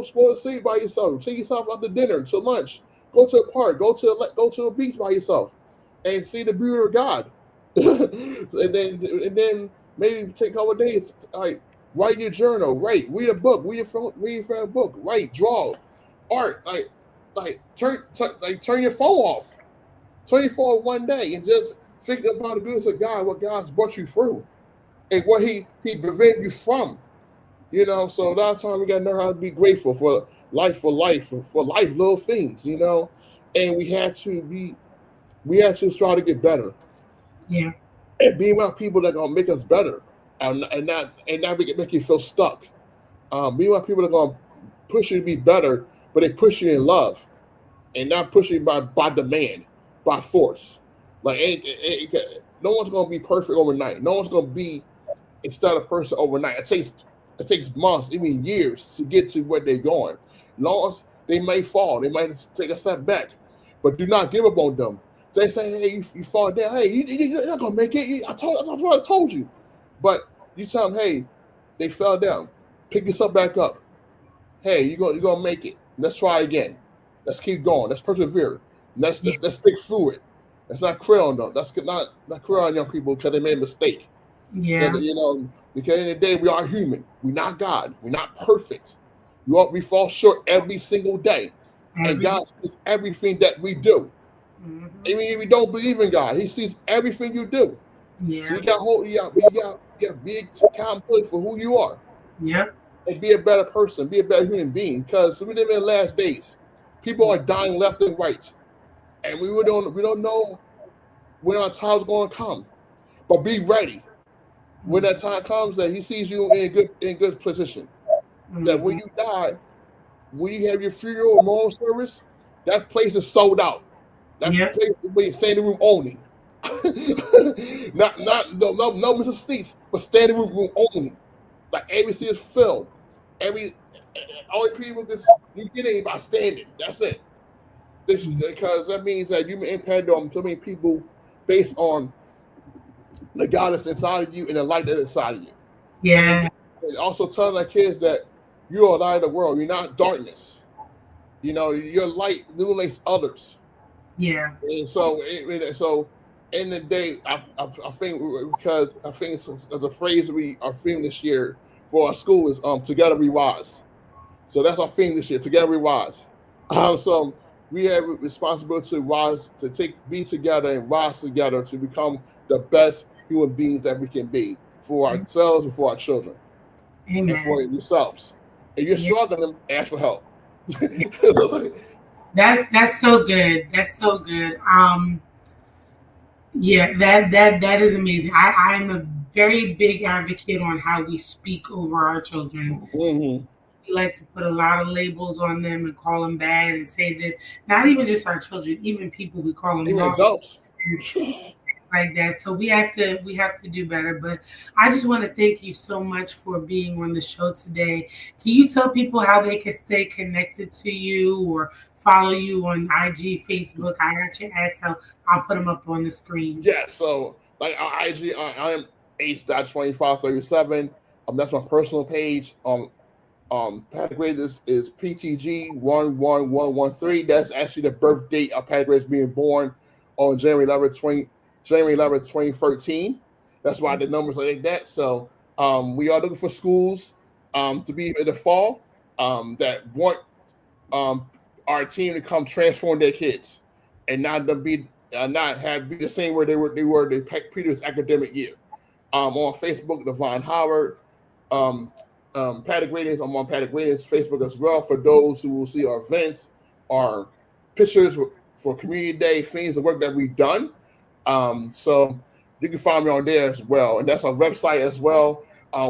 Speaker 2: explore the city by yourself. Take yourself out to dinner, to lunch. Go to a park. Go to a beach by yourself, and see the beauty of God. And then maybe take a couple of days. Like write your journal. Read a book. Read your favorite book. Write, draw, art. Turn your phone off. Turn your phone one day and just think about the goodness of God, what God's brought you through, and what He prevented you from. So a lot of times we gotta know how to be grateful for life, little things, and we had to try to get better
Speaker 1: Yeah.
Speaker 2: and be around people that gonna make us better, and not make you feel stuck. Be around people that gonna push you to be better, but they push you in love and not push you by demand, by force. Like no one's gonna be perfect overnight. No one's gonna be a stellar person overnight. It takes months, even years, to get to where they're going. Lost, they may fall, they might take a step back, but do not give up on them. They say, "Hey, you fall down. Hey, you're not gonna make it. I told you." But you tell them, "Hey, they fell down. Pick yourself back up. Hey, you're gonna make it. Let's try again. Let's keep going. Let's persevere. Let's stick through it. Let's not cry on them. That's not cry on young people because they made a mistake.
Speaker 1: Yeah.
Speaker 2: Because in the day we are human. We're not God. We're not perfect. We fall short every single day, and
Speaker 1: Every.
Speaker 2: God sees everything that we do.
Speaker 1: Hmm.
Speaker 2: Even if we don't believe in God, He sees everything you do. So
Speaker 1: Yeah.
Speaker 2: you got hold. You got be accountable for who you are
Speaker 1: Yep.
Speaker 2: and be a better person, be a better human being. Because we live in the last days. People are dying left and right, and we don't know when our time's going to come. But be ready when that time comes that He sees you in good position. That when
Speaker 1: Hmm.
Speaker 2: you die, when you have your funeral or memorial service, that place is sold out. That
Speaker 1: Yep.
Speaker 2: place will be standing room only. Not no Mr. Seats, but standing room only. Like every seat is filled. Every all people you get in by standing. That's it. Because that means that you may impact on so many people based on the God that's inside of you and the light that's inside of you. And,
Speaker 1: Yeah.
Speaker 2: and also telling our kids that you are the light of the world. You're not darkness. Your light illuminates others.
Speaker 1: Yeah.
Speaker 2: And so in the day, I think because I think it's the phrase we are feeling this year for our school is together we rise. So that's our theme this year, together we rise. So we have a responsibility to rise, be together and rise together to become the best human beings that we can be for ourselves and for our children and
Speaker 1: Amen.
Speaker 2: for yourselves. If you're
Speaker 1: Yeah.
Speaker 2: struggling, ask for help.
Speaker 1: Yeah. That's so good. That's so good. Yeah, that is amazing. I'm a very big advocate on how we speak over our children.
Speaker 2: Hmm.
Speaker 1: We like to put a lot of labels on them and call them bad and say this. Not even just our children, even people we call them
Speaker 2: Even
Speaker 1: lost
Speaker 2: adults.
Speaker 1: like that. So we have to do better. But I just want to thank you so much for being on the show today. Can you tell people how they can stay connected to you or follow you on IG, Facebook? I got your ads, so I'll put them up on the screen.
Speaker 2: Yeah, so like on IG, I am H.2537. That's my personal page. Pat is PTG11113. That's actually the birth date of Pat being born on January 11th, 2013. That's why the numbers are like that. So we are looking for schools to be in the fall that want um, our team to come transform their kids and not them be the same where they were the previous academic year. On Facebook, Lavon Howard, um, Patagonia. I'm on Patagonia's Facebook as well for those who will see our events, our pictures for Community Day, things, the work that we've done. So you can find me on there as well, and that's our website as well.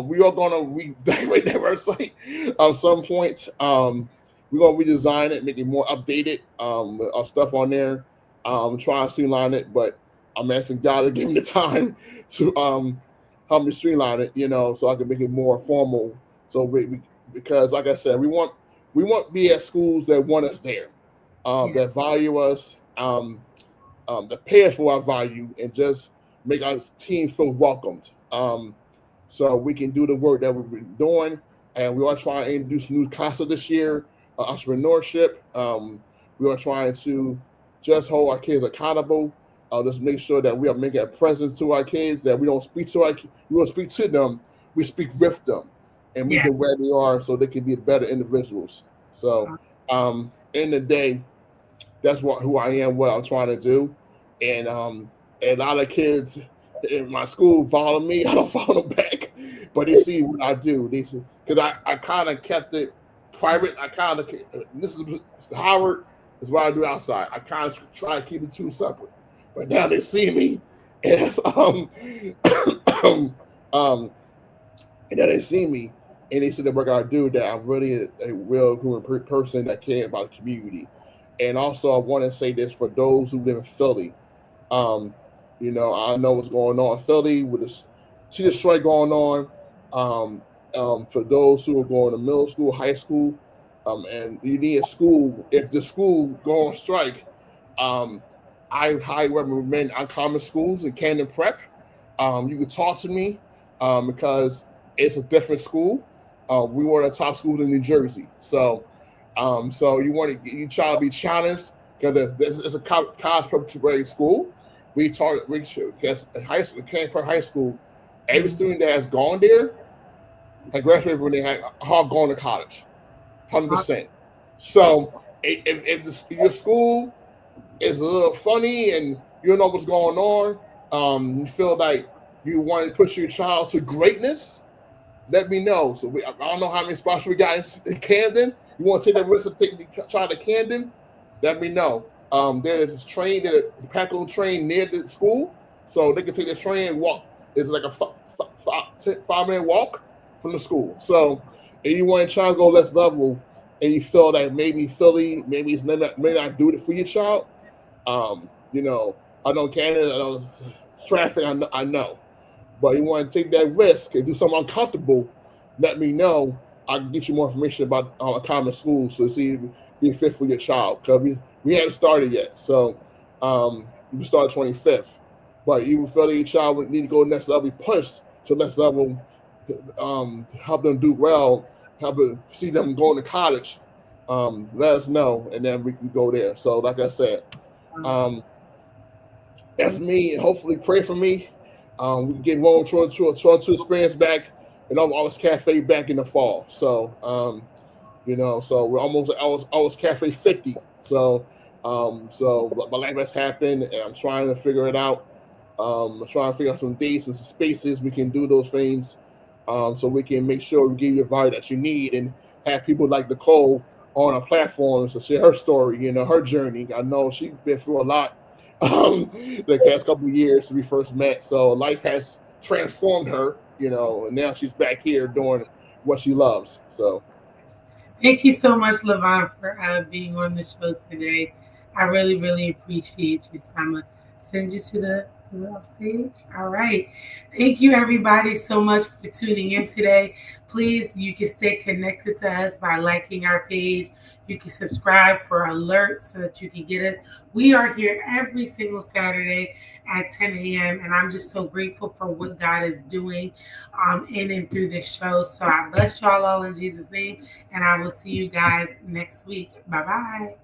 Speaker 2: We are gonna redecorate that website at some point. We're gonna redesign it, make it more updated. Our stuff on there. Try and streamline it, but I'm asking God to give me the time to help me streamline it, so I can make it more formal. So because, like I said, we want to be at schools that want us there,
Speaker 1: Yeah.
Speaker 2: that value us, that pay us for our value, and just make our team feel welcomed. So we can do the work that we've been doing, and we are trying to introduce new concept this year, entrepreneurship. We are trying to just hold our kids accountable. Just make sure that we are making a presence to our kids. That we don't speak to we don't speak to them. We speak with them, and meet
Speaker 1: Yeah.
Speaker 2: them where they are, so they can be better individuals. So, in the day, that's who I am, what I'm trying to do, and a lot of kids in my school follow me. I don't follow them back, but they see what I do. They see, because I kind of kept it private. I kind of, this is Howard, is what I do outside. I kind of try to keep it two separate, but now they see me as um and then they see me, and they see the work I do, that I'm really a real human person that cares about the community. And also, I want to say this for those who live in Philly. Um, I know what's going on in Philly with this teacher strike going on. For those who are going to middle school, high school, and you need a school, if the school go on strike, um, I highly recommend Uncommon Schools in Camden Prep. You can talk to me, because it's a different school. We were the top schools in New Jersey, so you want to, you try to be challenged, because it's a college preparatory school. Because high school, Camden Prep High School, every
Speaker 1: Mhm.
Speaker 2: student that has gone there had graduated when they had gone to college, 100%. So if your school is a little funny and you don't know what's going on, you feel like you want to push your child to greatness, let me know. So I don't know how many spots we got in Camden. You want to take that risk of taking the child to Camden? Let me know. There's this train, there's a Paco train near the school, so they can take the train and walk. It's like a 5 minute walk from the school. So if you want your child to go less level, and you feel that maybe Philly, maybe it's may not do it for your child, you know, I know Canada, I know traffic, I know, but you want to take that risk and do something uncomfortable, let me know. I can get you more information about common schools, so see if be fit for your child. Because we haven't started yet, so we start 25th. But you feel that your child would need to go next level, push to next level, help them do well, help see them going to college. Let us know, and then we can go there. So, like I said, um, that's me. And hopefully, pray for me. We can get Rome to experience back, and always cafe back in the fall. So, so we're almost always cafe 50. So my life has happened, and I'm trying to figure it out. I'm trying to figure out some dates and some spaces we can do those things, so we can make sure we give you the value that you need, and have people like Nicole on our platforms to share her story, her journey. I know she's been through a lot the past couple of years since we first met. So life has transformed her, and now she's back here doing what she loves. So
Speaker 1: Thank you so much, Lavon, for being on the show today. I really, really appreciate you. So I'm going to send you to the off stage. All right. Thank you, everybody, so much for tuning in today. Please, you can stay connected to us by liking our page. You can subscribe for alerts so that you can get us. We are here every single Saturday at 10 a.m. And I'm just so grateful for what God is doing in and through this show. So I bless y'all all in Jesus' name. And I will see you guys next week. Bye bye.